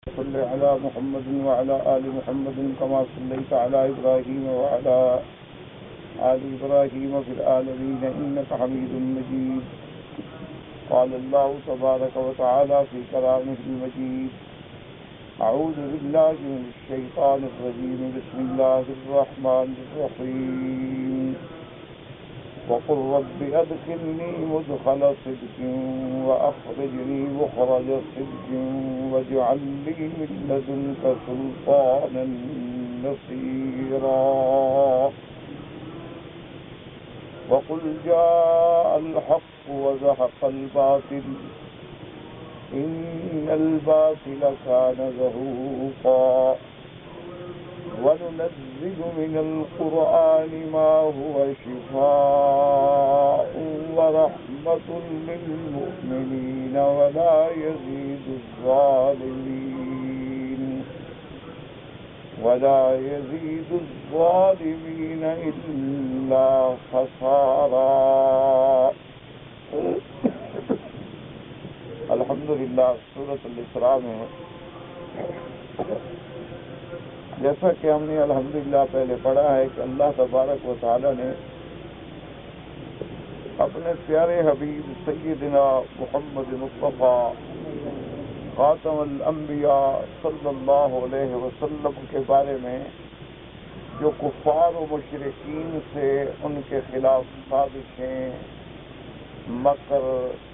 صل على محمد وعلى آل محمد كما صليت على إبراهيم وعلى آل إبراهيم في العالمين إنك حميد مجيد. قال الله تبارك وتعالى في كلامه المجيد: أعوذ بالله من الشيطان الرجيم. بسم الله الرحمن الرحيم. وقل رب أدخلني مدخل صدق وأخرجني مخرج صدق واجعل لي من لدنك سلطانا نصيرا. وقل جاء الحق وزهق الباطل إن الباطل كان زهوقا. وننزل من القرآن ما هو شفاء ورحمة للمؤمنين ولا يزيد الظالمين إلا خسارا. الحمدللہ سورۃ الاسراء میں جیسا کہ ہم نے الحمدللہ پہلے پڑھا ہے کہ اللہ تبارک و تعالی نے اپنے پیارے حبیب سیدنا محمد مصطفیٰ خاتم الانبیاء صلی اللہ علیہ وسلم کے بارے میں جو کفار و مشرکین سے ان کے خلاف سازشیں، مکر،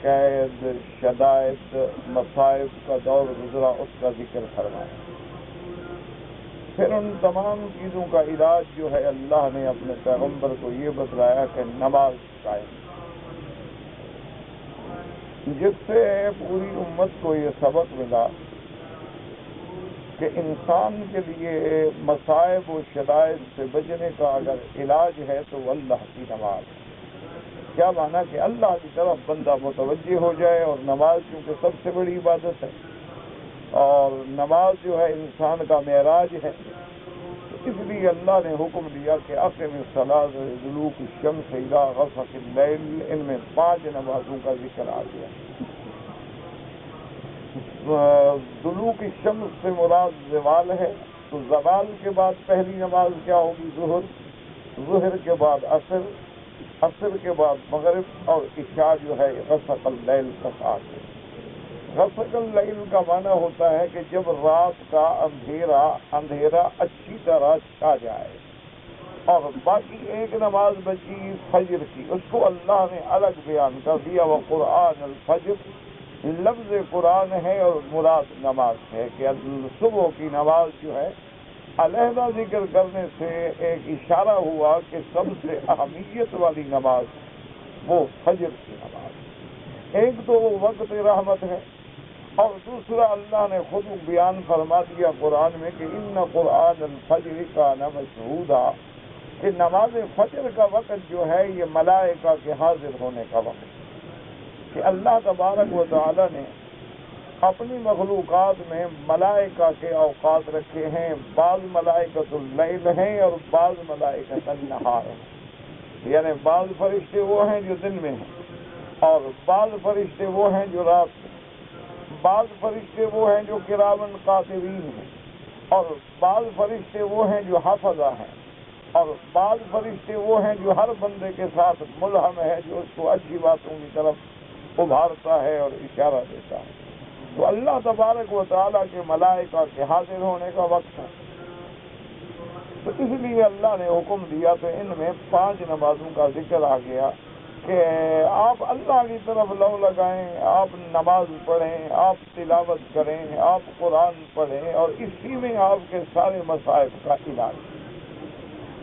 قید، شدائد، مصائب کا دور گزرا، اس کا ذکر فرمایا. پھر ان تمام چیزوں کا علاج جو ہے اللہ نے اپنے پیغمبر کو یہ بتلایا کہ نماز قائم، جس سے پوری امت کو یہ سبق ملا کہ انسان کے لیے مصائب و شدائد سے بچنے کا اگر علاج ہے تو وہ اللہ کی نماز ہے. کیا مانا کہ اللہ کی طرف بندہ متوجہ ہو جائے، اور نماز کیونکہ سب سے بڑی عبادت ہے اور نماز جو ہے انسان کا معراج ہے، اس لیے اللہ نے حکم دیا کہ اقم الصلاۃ دلوک الشمس الی غسق اللیل. ان میں 5 نمازوں کا ذکر آ گیا. دلوک الشمس سے مراد زوال ہے، تو زوال کے بعد پہلی نماز کیا ہوگی؟ ظہر. ظہر کے بعد عصر، عصر کے بعد مغرب، اور عشاء جو ہے غسق اللیل کا ساتھ ہے. غسق اللیل کا معنی ہوتا ہے کہ جب رات کا اندھیرا اچھی طرح چھا جائے، اور باقی ایک نماز بچی فجر کی، اس کو اللہ نے الگ بیان کر دیا. وقرآن الفجر لفظ قرآن ہے اور مراد نماز ہے، کہ صبح کی نماز جو ہے علیحدہ ذکر کرنے سے ایک اشارہ ہوا کہ سب سے اہمیت والی نماز وہ فجر کی نماز. ایک تو وہ وقت رحمت ہے، اور دوسرا اللہ نے خود بیان فرما دیا قرآن میں کہ ان قرآن الفجر کان مشہودا، کہ نماز فجر کا وقت جو ہے یہ ملائکہ کے حاضر ہونے کا وقت، کہ اللہ تبارک و تعالی نے اپنی مخلوقات میں ملائکہ کے اوقات رکھے ہیں. بعض ملائکۃ اللیل ہیں اور بعض ملائکۃ النہار ہیں، یعنی بعض فرشتے وہ ہیں جو دن میں ہیں، اور بعض فرشتے وہ ہیں جو رات میں، بعض فرشتے وہ ہیں جو کرامن کاتبین ہیں، اور بعض فرشتے وہ ہیں جو حافظہ ہیں، اور بعض فرشتے وہ ہیں جو ہر بندے کے ساتھ ملہم ہے، جو اس کو اچھی باتوں کی طرف ابھارتا ہے اور اشارہ دیتا ہے. تو اللہ تبارک و تعالیٰ کے ملائکہ کے حاضر ہونے کا وقت ہے، تو اس لیے اللہ نے حکم دیا. تو ان میں 5 نمازوں کا ذکر آ گیا کہ آپ اللہ کی طرف لو لگائیں، آپ نماز پڑھیں، آپ تلاوت کریں، آپ قرآن پڑھیں، اور اسی میں آپ کے سارے مصائب کا علاج.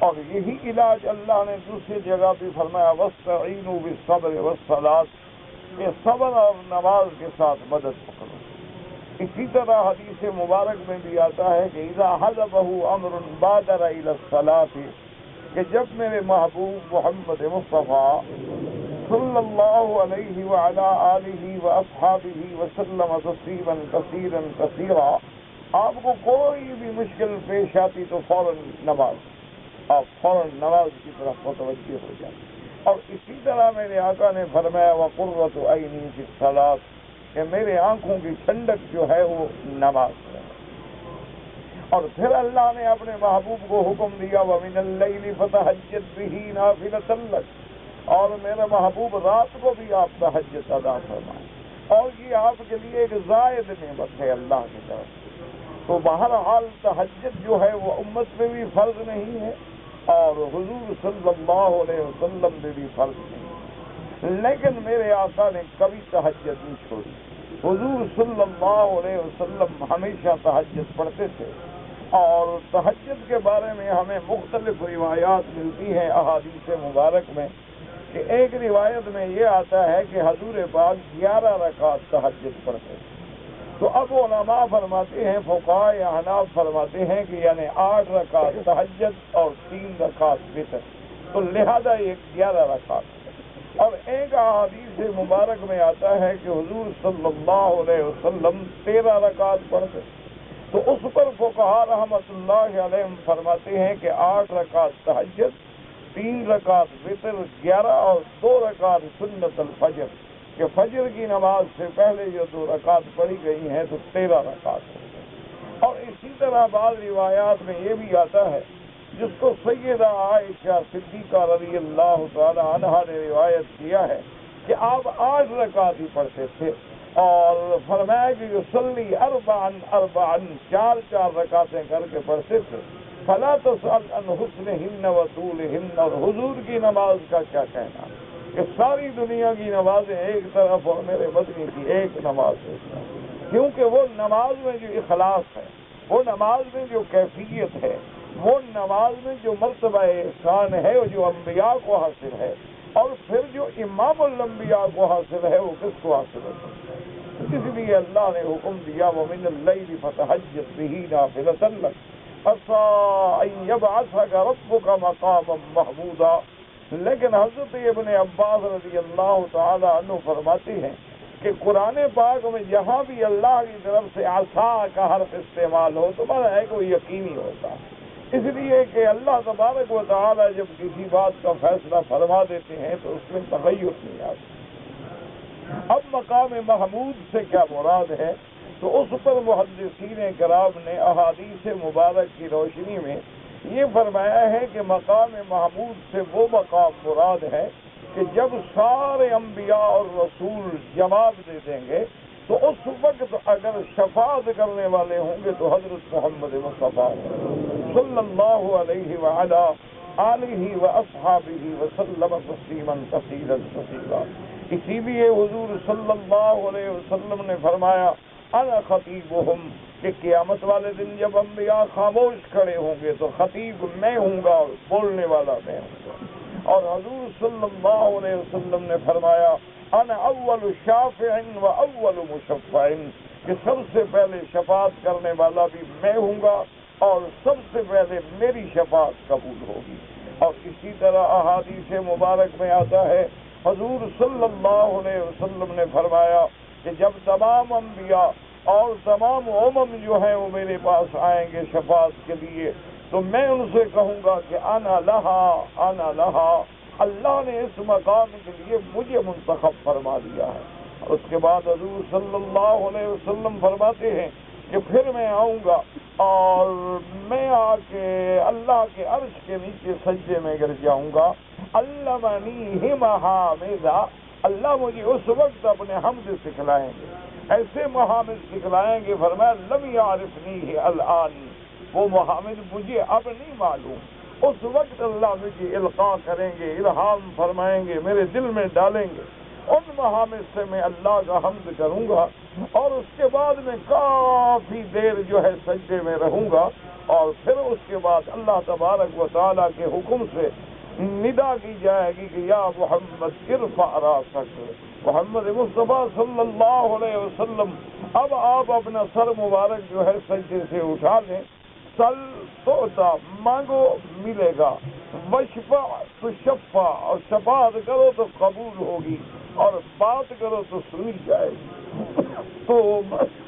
اور یہی علاج اللہ نے دوسری جگہ بھی فرمایا وَاسْتَعِينُوا بِالصَّبْرِ وَالصَّلَاةِ، کہ صبر اور نماز کے ساتھ مدد پکڑو. اسی طرح حدیث مبارک میں بھی آتا ہے کہ اذا حضبه امر بادر الى الصلاۃ، کہ جب میرے محبوب محمد مصطفیٰ صلی اللہ علیہ وعلی آلہ واصحابہ وسلم تسلیما کثیرا کثیرا، آپ کو کوئی بھی مشکل پیش آتی تو فوراً نماز، آپ فوراً نماز کی طرف متوجہ ہو جائیں. اور اسی طرح میرے آقا نے فرمایا وقرۃ عینی فی الصلاۃ، کہ میرے آنکھوں کی ٹھنڈک جو ہے وہ نماز ہے. اور پھر اللہ نے اپنے محبوب کو حکم دیا وَمِنَ اللَّيْلِ فَتَهَجَّدْ بِهِ نَافِلَةً لَكَ، اور میرے محبوب رات کو بھی آپ تہجد ادا فرمائیں، اور یہ آپ کے لیے ایک زائد نعمت ہے اللہ کی طرف سے۔ تو بہرحال تہجد جو ہے وہ امت میں بھی فرض نہیں ہے اور حضور صلی اللہ علیہ وسلم میں بھی فرض نہیں ہے، لیکن میرے آقا نے کبھی تہجد نہیں چھوڑی۔ حضور صلی اللہ علیہ وسلم ہمیشہ تہجد پڑھتے تھے، اور تہجد کے بارے میں ہمیں مختلف روایات ملتی ہیں احادیث مبارک میں، کہ ایک روایت میں یہ آتا ہے کہ حضور پاک 11 رکعت تہجد پڑھتے تھے۔ تو اب علماء فرماتے ہیں، فقہاء احناف فرماتے ہیں کہ یعنی 8 رکعت تہجد اور 3 رکعت وتر، تو لہذا یہ 11 رکعت۔ اور ایک احادیث مبارک میں آتا ہے کہ حضور صلی اللہ علیہ وسلم 13 رکعت پڑھتے، تو اس پر فقہاء رحمۃ اللہ علیہم فرماتے ہیں کہ 8 رکعت تہجد، 3 رکعت وتر، 11 اور 2 رکعت سنت الفجر، کہ فجر کی نماز سے پہلے جو 2 رکعت پڑھی گئی ہیں تو 13 رکعت۔ اور اسی طرح بعض روایات میں یہ بھی آتا ہے، جس کو سیدہ عائشہ صدیقہ رضی اللہ تعالی عنہا نے روایت کیا ہے، کہ آپ 8 رکعت ہی پڑھتے تھے، اور فرمایا کہ یصلی اربعن 4 رکعتیں کر کے پڑھتے تھے۔ فلا تسأل عن حسنہن وطولہن، اور حضور کی نماز کا کیا کہنا کہ ساری دنیا کی نمازیں ایک طرف اور میرے مدنی کی ایک نماز ہے، کیونکہ وہ نماز میں جو اخلاص ہے، وہ نماز میں جو کیفیت ہے، وہ نماز میں جو مرتبہ احسان ہے، وہ جو انبیاء کو حاصل ہے، اور پھر جو امام الانبیاء کو حاصل ہے وہ کس کو حاصل ہے؟ اس لیے اللہ نے حکم دیا وَمِنَ اللَّيْلِ فَتَهَجَّدْ بِهِ نَافِلَةً لَكَ عَسَىٰ أَن يَبْعَثَكَ رَبُّكَ مَقَامًا مَحْمُودًا۔ لیکن حضرت ابن عباس رضی اللہ تعالی عنہ فرماتے ہیں کہ قرآن پاک میں جہاں بھی اللہ کی طرف سے عصا کا حرف استعمال ہو تو مانا ہے کہ وہ یقینی ہوتا ہے، اس لیے کہ اللہ تبارک و تعالی جب کسی بات کا فیصلہ فرما دیتے ہیں تو اس میں تغیر نہیں آتا۔ اب مقام محمود سے کیا مراد ہے، تو اس پر محدثین کرام نے احادیث مبارک کی روشنی میں یہ فرمایا ہے کہ مقام محمود سے وہ مقام مراد ہے کہ جب سارے انبیاء اور رسول جواب دے دیں گے تو اس وقت اگر شفاعت کرنے والے ہوں گے تو حضرت محمد مصطفیٰ صلی اللہ علیہ وعلا آلہ واصحابہ وسلم تسلیما کثیرا کثیرا۔ اسی لیے حضور صلی اللہ علیہ وسلم نے فرمایا انا خطیبہم، کہ قیامت والے دن جب انبیاء خاموش کھڑے ہوں گے تو خطیب میں ہوں گا اور بولنے والا میں ہوں گا۔ اور حضور صلی اللہ علیہ وسلم نے فرمایا انا اول شافع و اول مشفع، کہ سب سے پہلے شفاعت کرنے والا بھی میں ہوں گا اور سب سے پہلے میری شفاعت قبول ہوگی۔ اور اسی طرح احادیث مبارک میں آتا ہے حضور صلی اللہ علیہ وسلم نے فرمایا کہ جب تمام انبیاء اور تمام امم جو ہیں وہ میرے پاس آئیں گے شفاعت کے لیے تو میں ان سے کہوں گا کہ انا لہا انا لہا، اللہ نے اس مقام کے لیے مجھے منتخب فرما دیا ہے۔ اور اس کے بعد حضور صلی اللہ علیہ وسلم فرماتے ہیں کہ پھر میں آؤں گا اور میں آ کے اللہ کے عرش کے نیچے سجدے میں گر جاؤں گا، علمنی محامدہ، اللہ مجھے اس وقت اپنے حمد سکھلائیں گے، ایسے محامد سکھلائیں گے، فرمایا لم یعرفنی الآن، وہ محامد مجھے اب نہیں معلوم، اس وقت اللہ مجھے القاء کریں گے، الہام فرمائیں گے، میرے دل میں ڈالیں گے، ان محامد سے میں اللہ کا حمد کروں گا، اور اس کے بعد میں کافی دیر جو ہے سجدے میں رہوں گا، اور پھر اس کے بعد اللہ تبارک و تعالیٰ کے حکم سے ندا کی جائے گی کہ یا محمد ارفع راسک، محمد مصطفیٰ صلی اللہ علیہ وسلم اب آپ اپنا سر مبارک جو ہے سجدے سے اٹھا لیں، سل توتا، مانگو ملے گا، وشفع تشفع، اور شفاعت کرو تو قبول ہوگی، اور بات کرو تو سنی جائے گی۔ تو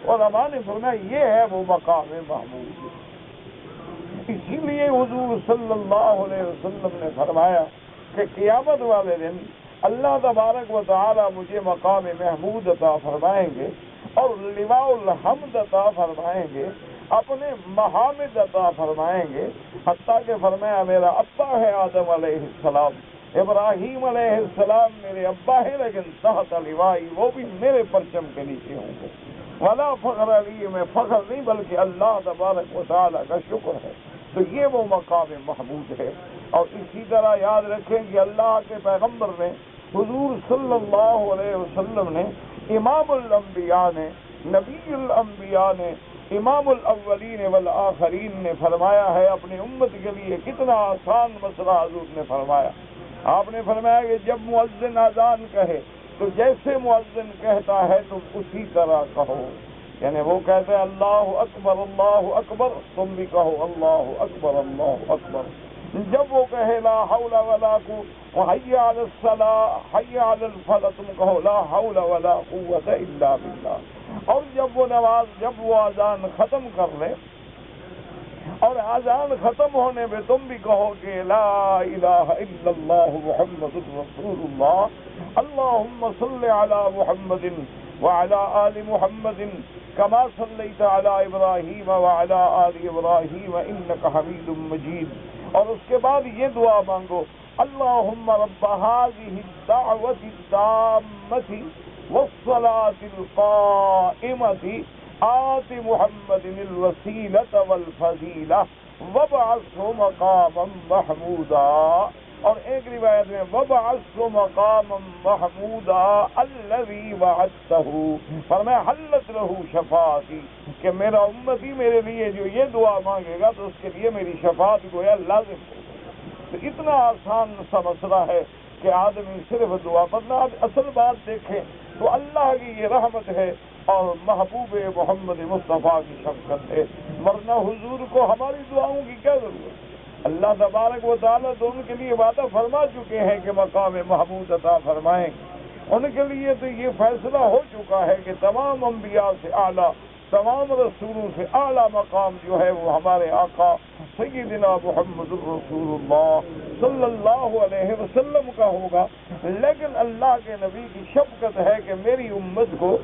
علماء نے فرمایا یہ ہے وہ مقام محمود۔ اسی لیے حضور صلی اللہ علیہ وسلم نے فرمایا کہ قیامت والے دن اللہ تبارک و تعالی مجھے مقام محمود عطا فرمائیں گے اور لواء الحمد عطا فرمائیں گے، اپنے محامد عطا فرمائیں گے، حتیٰ کہ فرمایا میرا ابا ہے آدم علیہ السلام، ابراہیم علیہ السلام میرے ابا ہیں، لیکن تحت لوائی وہ بھی میرے پرچم کے نیچے ہوں گے۔ ولا فخر علی، میں فخر نہیں بلکہ اللہ تبارک و تعالیٰ کا شکر ہے۔ تو یہ وہ مقام محمود ہے۔ اور اسی طرح یاد رکھیں کہ اللہ کے پیغمبر نے، حضور صلی اللہ علیہ وسلم نے، امام الانبیاء نے، نبی الانبیاء نے، امام الاولین والآخرین نے فرمایا ہے اپنی امت کے لیے کتنا آسان مسئلہ حضور نے فرمایا۔ آپ نے فرمایا کہ جب مؤذن اذان کہے تو جیسے مؤذن کہتا ہے تم اسی طرح کہو، یعنی وہ کہتے ہیں اللہ اکبر، تم بھی کہو اللہ اکبر۔ جب وہ کہے لا حول ولا قوت، حی علی الصلاۃ، حی علی الفلاح، تم کہو لا حول ولا قوت الا باللہ۔ اور جب وہ اذان ختم کر لے اور اذان ختم ہونے پہ تم بھی کہو کہ لا الہ الا اللہ محمد رسول اللہ، اللہم صل علی محمد وعلی آل محمد کما صلیت علی ابراہیم وعلی آل ابراہیم انک حمید مجید۔ اور اس کے بعد یہ دعا مانگو، اللہم رب هذه الدعوة التامة والصلاة القائمة آت محمد الوسیلة والفضیلہ وابعثہ مقاما محمودا۔ اور ایک روایت میں وابعثہ مقاما محمودا الذی وعدتہ، فرمایا حلت لہ شفاعتی، کہ میرا امتی میرے لیے جو یہ دعا مانگے گا تو اس کے لیے میری شفاعت گویا لازم ہوگی۔ تو اتنا آسان سا مسئلہ ہے کہ آدمی صرف دعا، ورنہ اصل بات دیکھیں تو اللہ کی یہ رحمت ہے اور محبوب محمد مصطفیٰ کی شفقت ہے، ورنہ حضور کو ہماری دعاؤں کی کیا ضرورت؟ اللہ تبارک و تعالیٰ تو ان کے لیے وعدہ فرما چکے ہیں کہ مقام محمود عطا فرمائیں، ان کے لیے تو یہ فیصلہ ہو چکا ہے کہ تمام انبیاء سے اعلیٰ، تمام رسولوں سے اعلیٰ مقام جو ہے وہ ہمارے آقا سیدنا محمد الرسول اللہ صلی اللہ علیہ وسلم کا ہوگا۔ لیکن اللہ کے نبی کی شفقت ہے کہ میری امت کو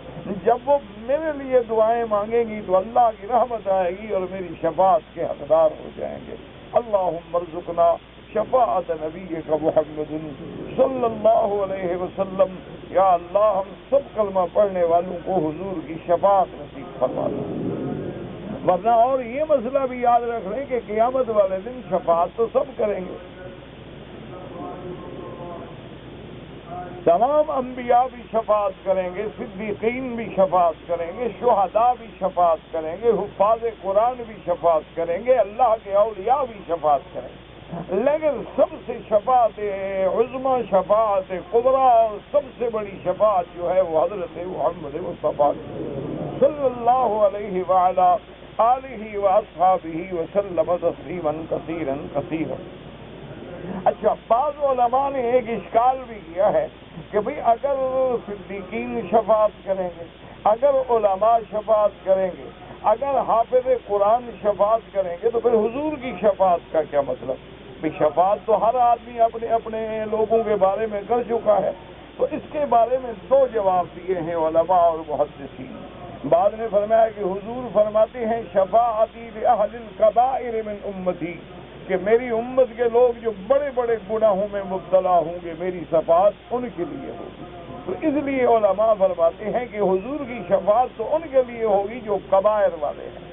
جب وہ میرے لیے دعائیں مانگیں گی تو اللہ کی رحمت آئے گی اور میری شفاعت کے حقدار ہو جائیں گے۔ اللہم ارزقنا شفاعت نبیک محمد صلی اللہ علیہ وسلم۔ یا اللہ ہم سب کلمہ پڑھنے والوں کو حضور کی شفاعت نصیب فرما دو۔ ورنہ اور یہ مسئلہ بھی یاد رکھ لیں کہ قیامت والے دن شفاعت تو سب کریں گے، تمام انبیاء بھی شفاعت کریں گے، صدیقین بھی شفاعت کریں گے، شہداء بھی شفاعت کریں گے، حفاظ قرآن بھی شفاعت کریں گے، اللہ کے اولیاء بھی شفاعت کریں گے۔ لیکن سب سے شفاعت عظمیٰ، شفاعت کبریٰ اور سب سے بڑی شفاعت جو ہے وہ حضرت محمد مصطفیٰ صلی اللہ علیہ وعلا آلہ واصحابہ وسلم تسلیما کثیرا کثیرا۔ اچھا، بعض علماء نے ایک اشکال بھی کیا ہے کہ بھئی اگر صدیقین شفاعت کریں گے، اگر علماء شفاعت کریں گے، اگر حافظ قرآن شفاعت کریں گے تو پھر حضور کی شفاعت کا کیا مطلب؟ بھئی شفاعت تو ہر آدمی اپنے اپنے لوگوں کے بارے میں کر چکا ہے۔ تو اس کے بارے میں دو جواب دیے ہیں علماء اور محدثین۔ بعد نے فرمایا کہ حضور فرماتے ہیں شفاعتی لأہل الکبائر من امتی، کہ میری امت کے لوگ جو بڑے بڑے گناہوں میں مبتلا ہوں گے میری شفاعت ان کے لیے ہوگی۔ تو اس لیے علماء فرماتے ہیں کہ حضور کی شفاعت تو ان کے لیے ہوگی جو کبائر والے ہیں،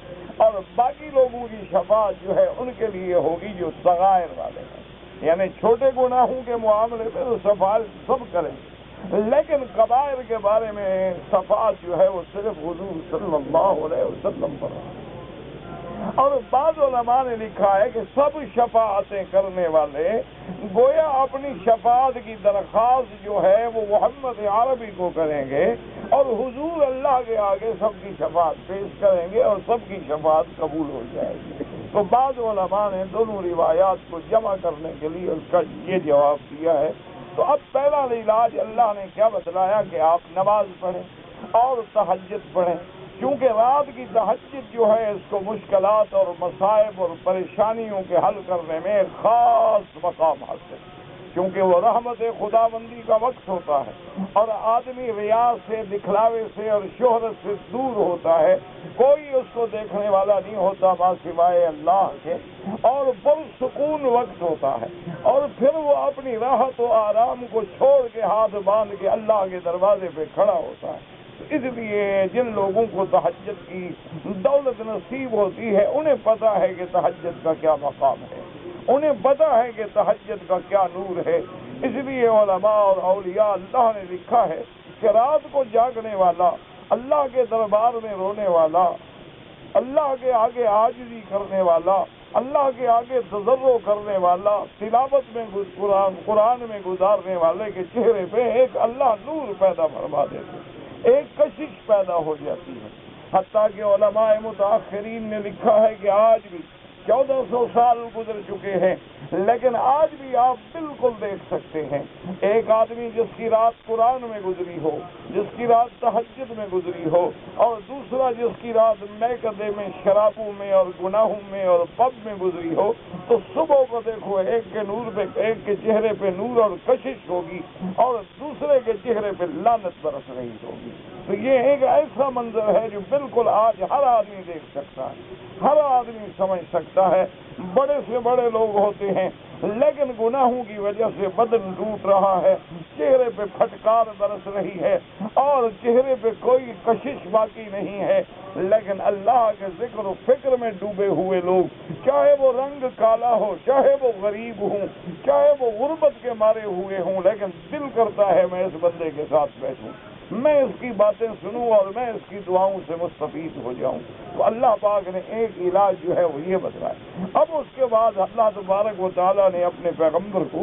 اور باقی لوگوں کی شفاعت جو ہے ان کے لیے ہوگی جو صغائر والے ہیں، یعنی چھوٹے گناہوں کے معاملے میں تو شفاعت سب کریں، لیکن کبائر کے بارے میں شفاعت جو ہے وہ صرف حضور صلی اللہ علیہ وسلم پر ہے۔ اور بعض علماء نے لکھا ہے کہ سب شفاعتیں کرنے والے گویا اپنی شفاعت کی درخواست جو ہے وہ محمد عربی کو کریں گے، اور حضور اللہ کے آگے سب کی شفاعت پیش کریں گے اور سب کی شفاعت قبول ہو جائے گی۔ تو بعض علماء نے دونوں روایات کو جمع کرنے کے لیے اس کا یہ جواب دیا ہے۔ تو اب پہلا علاج اللہ نے کیا بتلایا کہ آپ نماز پڑھیں اور تہجد پڑھیں، کیونکہ رات کی تہجد جو ہے اس کو مشکلات اور مصائب اور پریشانیوں کے حل کرنے میں خاص مقام حاصل۔ کیونکہ وہ رحمت خداوندی کا وقت ہوتا ہے اور آدمی ریاض سے، دکھلاوے سے اور شہرت سے دور ہوتا ہے، کوئی اس کو دیکھنے والا نہیں ہوتا ماں سوائے اللہ کے، اور پرسکون وقت ہوتا ہے، اور پھر وہ اپنی راحت و آرام کو چھوڑ کے ہاتھ باندھ کے اللہ کے دروازے پہ کھڑا ہوتا ہے۔ اس لیے جن لوگوں کو تہجد کی دولت نصیب ہوتی ہے انہیں پتہ ہے کہ تہجد کا کیا مقام ہے، انہیں پتہ ہے کہ تہجد کا کیا نور ہے۔ اس لیے علماء اور اولیاء اللہ نے لکھا ہے کہ رات کو جاگنے والا، اللہ کے دربار میں رونے والا، اللہ کے آگے عاجزی کرنے والا، اللہ کے آگے تضرع کرنے والا، تلاوت میں قرآن میں گزارنے والے کے چہرے پہ ایک اللہ نور پیدا فرما دیتے، ایک کشش پیدا ہو جاتی ہے۔ حتیٰ کہ علماء متاخرین نے لکھا ہے کہ آج بھی 1400 سال گزر چکے ہیں، لیکن آج بھی آپ بالکل دیکھ سکتے ہیں ایک آدمی جس کی رات قرآن میں گزری ہو، جس کی رات تہجد میں گزری ہو، اور دوسرا جس کی رات میکدے میں، شرابوں میں اور گناہوں میں اور پب میں گزری ہو، تو صبح کو دیکھو ایک کے نور پہ، ایک کے چہرے پہ نور اور کشش ہوگی اور دوسرے کے چہرے پہ لعنت برس رہی ہوگی۔ تو یہ ایک ایسا منظر ہے جو بالکل آج ہر آدمی دیکھ سکتا ہے، ہر آدمی سمجھ سکتا ہے۔ بڑے سے بڑے لوگ ہوتے ہیں لیکن گناہوں کی وجہ سے بدن ٹوٹ رہا ہے، چہرے پہ پھٹکار برس رہی ہے اور چہرے پہ کوئی کشش باقی نہیں ہے، لیکن اللہ کے ذکر و فکر میں ڈوبے ہوئے لوگ، چاہے وہ رنگ کالا ہو، چاہے وہ غریب ہوں، چاہے وہ غربت کے مارے ہوئے ہوں، لیکن دل کرتا ہے میں اس بندے کے ساتھ بیٹھوں، میں اس کی باتیں سنوں اور میں اس کی دعاؤں سے مستفید ہو جاؤں۔ تو اللہ پاک نے ایک علاج جو ہے وہ یہ بتلایا۔ اب اس کے بعد اللہ تبارک و تعالیٰ نے اپنے پیغمبر کو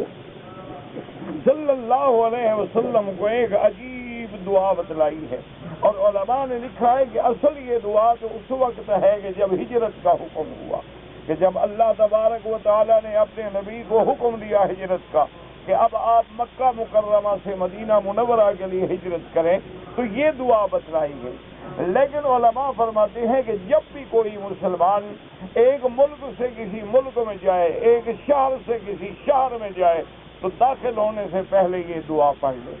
صلی اللہ علیہ وسلم کو ایک عجیب دعا بتلائی ہے، اور علماء نے لکھا ہے کہ اصل یہ دعا تو اس وقت ہے کہ جب ہجرت کا حکم ہوا، کہ جب اللہ تبارک و تعالیٰ نے اپنے نبی کو حکم دیا ہجرت کا کہ اب آپ مکہ مکرمہ سے مدینہ منورہ کے لیے ہجرت کریں، تو یہ دعا بتلائی گئی۔ لیکن علماء فرماتے ہیں کہ جب بھی کوئی مسلمان ایک ملک سے کسی ملک میں جائے، ایک شہر سے کسی شہر میں جائے، تو داخل ہونے سے پہلے یہ دعا پڑھ لے۔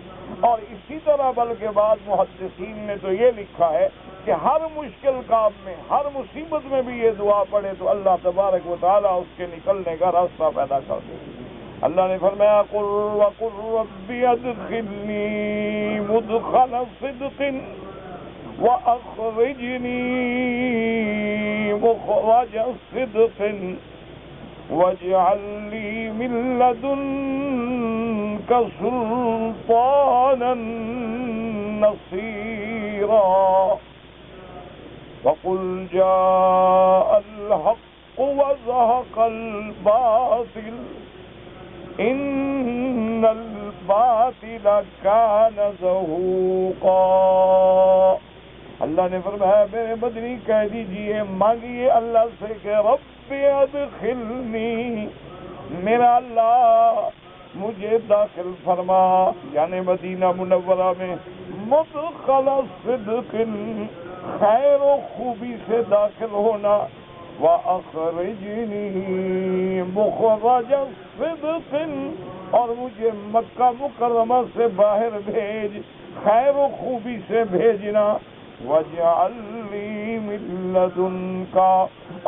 اور اسی طرح بلکہ بعض محدثین نے تو یہ لکھا ہے کہ ہر مشکل کام میں، ہر مصیبت میں بھی یہ دعا پڑھے تو اللہ تبارک و تعالیٰ اس کے نکلنے کا راستہ پیدا کر دے۔ اللہ نے فرمایا قل وقل رب ادخلنی مدخل صدق واخرجنی مخرج صدق واجعل لی من لدنک سلطانا نصیرا وقل جاء الحق وزهق الباطل ان الباطل کان زہوقا۔ اللہ نے فرمایا میرے مدنی کہہ دیجئے، مانگیے اللہ سے کہ رب ادخلنی، میرا اللہ مجھے داخل فرما، یعنی مدینہ منورہ میں مدخل صدق، خیر و خوبی سے داخل ہونا، وَأَخْرِجْنِي مُخْرَجَ صِدْقٍ، اور مجھے مکہ مکرمہ سے باہر بھیج، خیر و خوبی سے بھیجنا، وَاجْعَلْ لِي مِن لَّدُنكَ،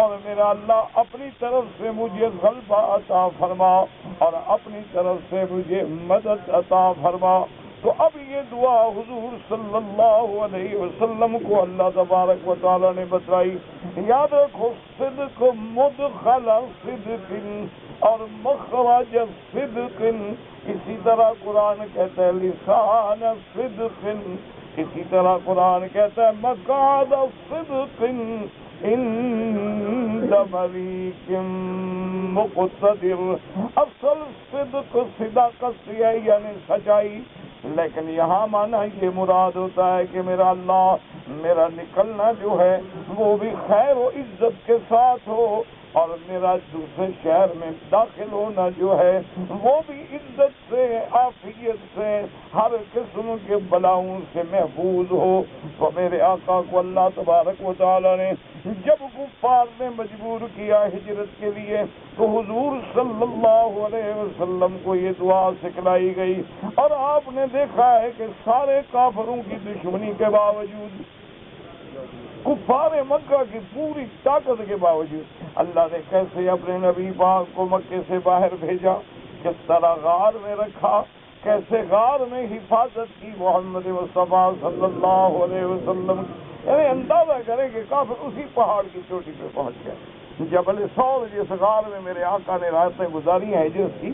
اور میرا اللہ اپنی طرف سے مجھے غلبہ عطا فرما اور اپنی طرف سے مجھے مدد عطا فرما۔ تو اب یہ دعا حضور صلی اللہ علیہ وسلم کو اللہ تبارک و تعالیٰ نے بتائی۔ یاد رکھو صدق مدخل صدق اور مخرج صدق، اسی طرح قرآن کہتا ہے لسان صدق، اسی طرح قرآن کہتا ہے مقعد صدق عند ملیک مقتدر۔ اصل صدق صداقت سے ہے یعنی سچائی، لیکن یہاں معنی یہ مراد ہوتا ہے کہ میرا اللہ، میرا نکلنا جو ہے وہ بھی خیر و عزت کے ساتھ ہو، اور میرا دوسرے شہر میں داخل ہونا جو ہے وہ بھی عزت سے، عافیت سے، ہر قسم کے بلاؤں سے محفوظ ہو۔ تو میرے آقا کو اللہ تبارک و تعالی نے جب کفار نے مجبور کیا ہجرت کے لیے تو حضور صلی اللہ علیہ وسلم کو یہ دعا سکھلائی گئی، اور آپ نے دیکھا ہے کہ سارے کافروں کی دشمنی کے باوجود، کفار مکہ کی پوری طاقت کے باوجود اللہ نے کیسے اپنے نبی پاک کو مکے سے باہر بھیجا، کس طرح غار میں رکھا، کیسے غار میں حفاظت کی محمد مصطفیٰ صلی اللہ علیہ وسلم۔ یعنی اندازہ کریں کہ کافر اسی پہاڑ کی چوٹی پہ پہنچ گئے، جبل ثور جس غار میں میرے آقا نے راتیں گزاری ہیں جس کی،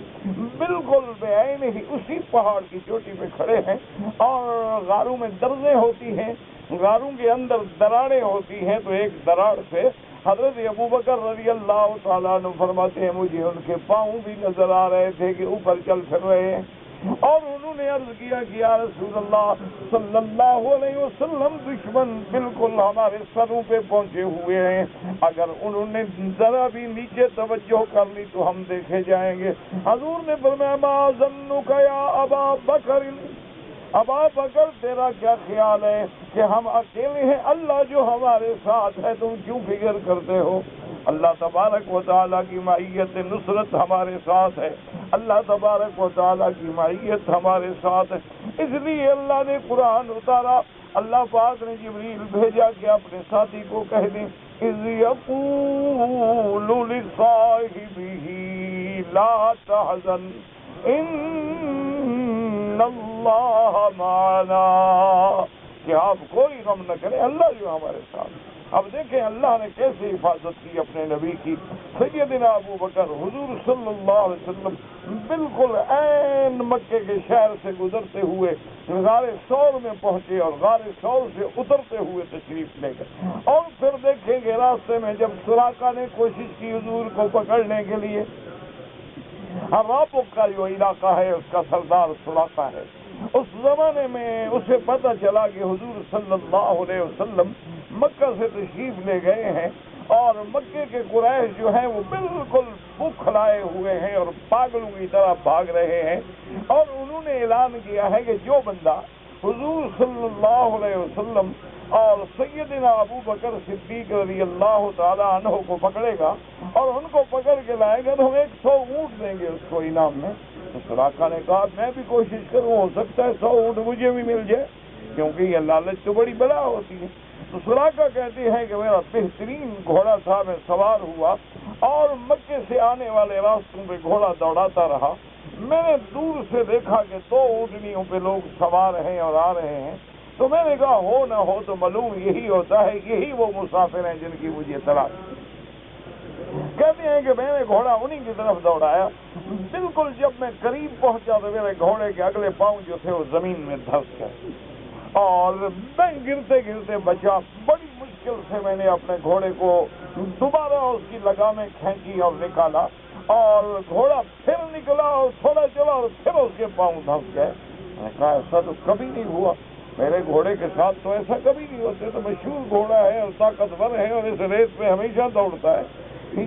بالکل بعین ہی اسی پہاڑ کی چوٹی پہ کھڑے ہیں، اور غاروں میں درزیں ہوتی ہیں، غاروں کے اندر دراڑیں ہوتی ہیں، تو ایک دراڑ سے حضرت ابوبکر رضی اللہ تعالیٰ عنہ فرماتے ہیں مجھے ان کے پاؤں بھی نظر آ رہے تھے کہ اوپر چل پھر رہے ہیں، اور انہوں نے عرض کیا کہ یا رسول اللہ صلی اللہ علیہ وسلم دشمن بالکل ہمارے سروں پہ پہنچے ہوئے ہیں، اگر انہوں نے ذرا بھی نیچے توجہ کر لی تو ہم دیکھے جائیں گے۔ حضور نے فرمایا ما ظنک یا ابا بکر، ابا بکر تیرا کیا خیال ہے کہ ہم اکیلے ہیں؟ اللہ جو ہمارے ساتھ ہے، تم کیوں فکر کرتے ہو؟ اللہ تبارک و تعالیٰ کی معیت نصرت ہمارے ساتھ ہے، اللہ تبارک و تعالیٰ کی معیت ہمارے ساتھ ہے، اس لیے اللہ نے قرآن اتارا، اللہ پاک نے جبریل بھیجا کہ اپنے ساتھی کو کہہ دیں اذ یقول لصاحبہ لا تحزن ان اللہ معنا، کہ آپ کوئی غم نہ کریں، اللہ جو ہمارے ساتھ۔ اب دیکھیں اللہ نے کیسے حفاظت کی اپنے نبی کی۔ سیدنا ابو بکر حضور صلی اللہ علیہ وسلم بالکل عین مکے کے شہر سے گزرتے ہوئے غار ثور میں پہنچے، اور غار ثور سے اترتے ہوئے تشریف لے گئے، اور پھر دیکھیں گے راستے میں جب سراقہ نے کوشش کی حضور کو پکڑنے کے لیے، رابق کا جو علاقہ ہے اس کا سردار سراقہ ہے، اس زمانے میں اسے پتہ چلا کہ حضور صلی اللہ علیہ وسلم مکہ سے تشریف لے گئے ہیں، اور مکے کے قریش جو ہیں وہ بالکل بھوک کھلائے ہوئے ہیں اور پاگلوں کی طرح بھاگ رہے ہیں، اور انہوں نے اعلان کیا ہے کہ جو بندہ حضور صلی اللہ علیہ وسلم اور سیدنا ابو بکر صدیق رضی اللہ تعالی عنہ کو پکڑے گا اور ان کو پکڑ کے لائے گا تو ہم 100 اونٹ دیں گے اس کو انعام میں۔ تو سراقہ نے کہا میں بھی کوشش کروں، ہو سکتا ہے 100 اونٹ مجھے بھی مل جائے، کیونکہ یہ لالچ تو بڑی بلا ہوتی ہے۔ تو سراقہ کہتی ہے کہ میرا بہترین گھوڑا تھا، میں سوار ہوا اور مکے سے آنے والے راستوں پہ گھوڑا دوڑاتا رہا، میں نے دور سے دیکھا کہ 2 اونٹنیوں پہ لوگ سوار ہیں اور آ رہے ہیں، تو میں نے کہا ہو نہ ہو تو معلوم یہی ہوتا ہے، یہی وہ مسافر ہیں جن کی مجھے تلاش۔ کہتے ہیں کہ میں نے گھوڑا انہی کی طرف دوڑایا، بالکل جب میں قریب پہنچا تو میرے گھوڑے کے اگلے پاؤں جو تھے وہ زمین میں دھس گئے، اور میں گرتے گرتے بچا۔ بڑی مشکل سے میں نے اپنے گھوڑے کو دوبارہ اس کی لگامیں کھینچی اور نکالا، اور گھوڑا پھر نکلا اور تھوڑا چلا اور پھر اس کے پاؤں دھس گئے۔ میں نے کہا ایسا تو کبھی نہیں ہوا، میرے گھوڑے کے ساتھ تو ایسا کبھی نہیں ہوتا، تو مشہور گھوڑا ہے اور طاقتور ہے اور اس ریس پہ ہمیشہ دوڑتا ہے،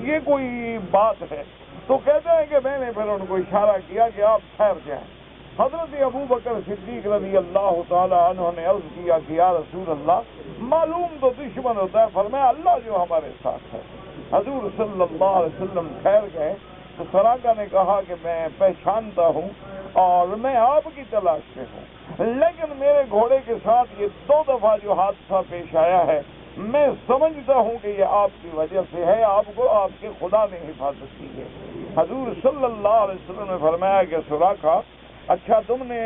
یہ کوئی بات ہے؟ تو کہتے ہیں کہ میں نے پھر ان کو اشارہ کیا کہ آپ ٹھہر جائیں۔ حضرت ابو بکر صدیق رضی اللہ تعالی عنہ نے عرض کیا کہ یا رسول اللہ معلوم تو دشمن ہوتا ہے، فرمایا اللہ جو ہمارے ساتھ ہے۔ حضور صلی اللہ علیہ وسلم ٹھہر گئے تو سراقہ نے کہا کہ میں پہچانتا ہوں اور میں آپ کی تلاش میں ہوں، لیکن میرے گھوڑے کے ساتھ یہ 2 دفعہ جو حادثہ پیش آیا ہے میں سمجھتا ہوں کہ یہ آپ کی وجہ سے ہے، آپ کو آپ کے خدا نے حفاظت کی ہے۔ حضور صلی اللہ علیہ وسلم نے فرمایا کہ سراقہ اچھا تم نے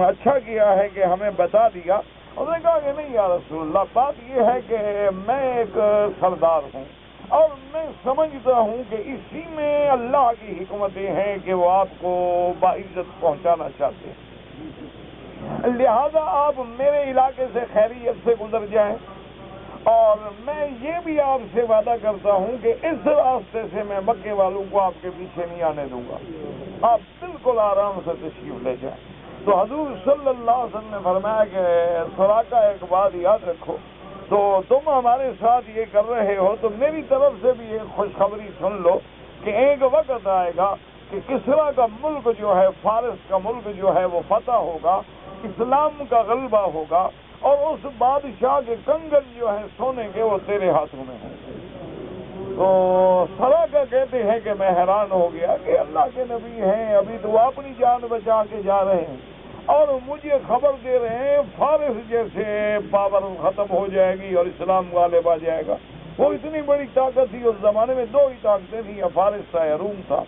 اچھا کیا ہے کہ ہمیں بتا دیا۔ اس نے کہا کہ نہیں یا رسول اللہ، بات یہ ہے کہ میں ایک سردار ہوں اور میں سمجھتا ہوں کہ اسی میں اللہ کی حکمتیں ہیں کہ وہ آپ کو باعزت پہنچانا چاہتے ہیں، لہذا آپ میرے علاقے سے خیریت سے گزر جائیں، اور میں یہ بھی آپ سے وعدہ کرتا ہوں کہ اس راستے سے میں مکے والوں کو آپ کے پیچھے نہیں آنے دوں گا، آپ بالکل آرام سے تشریف لے جائیں۔ تو حضور صلی اللہ علیہ وسلم نے فرمایا کہ سراقہ ایک بات یاد رکھو تو تم ہمارے ساتھ یہ کر رہے ہو تو میری طرف سے بھی ایک خوشخبری سن لو کہ ایک وقت آئے گا کہ کسریٰ کا ملک جو ہے، فارس کا ملک جو ہے وہ فتح ہوگا، اسلام کا غلبہ ہوگا، اور اس بادشاہ کے کنگن جو ہیں سونے کے وہ تیرے ہاتھوں میں ہوں گے۔ تو سراقہ کہتے ہیں کہ میں حیران ہو گیا کہ اللہ کے نبی ہیں، ابھی تو وہ اپنی جان بچا کے جا رہے ہیں اور مجھے خبر دے رہے ہیں فارس جیسے پاور ختم ہو جائے گی اور اسلام غالب آ جائے گا۔ وہ اتنی بڑی طاقت تھی، اس زمانے میں دو ہی طاقتیں تھیں، یا فارس تھا یا روم تھا۔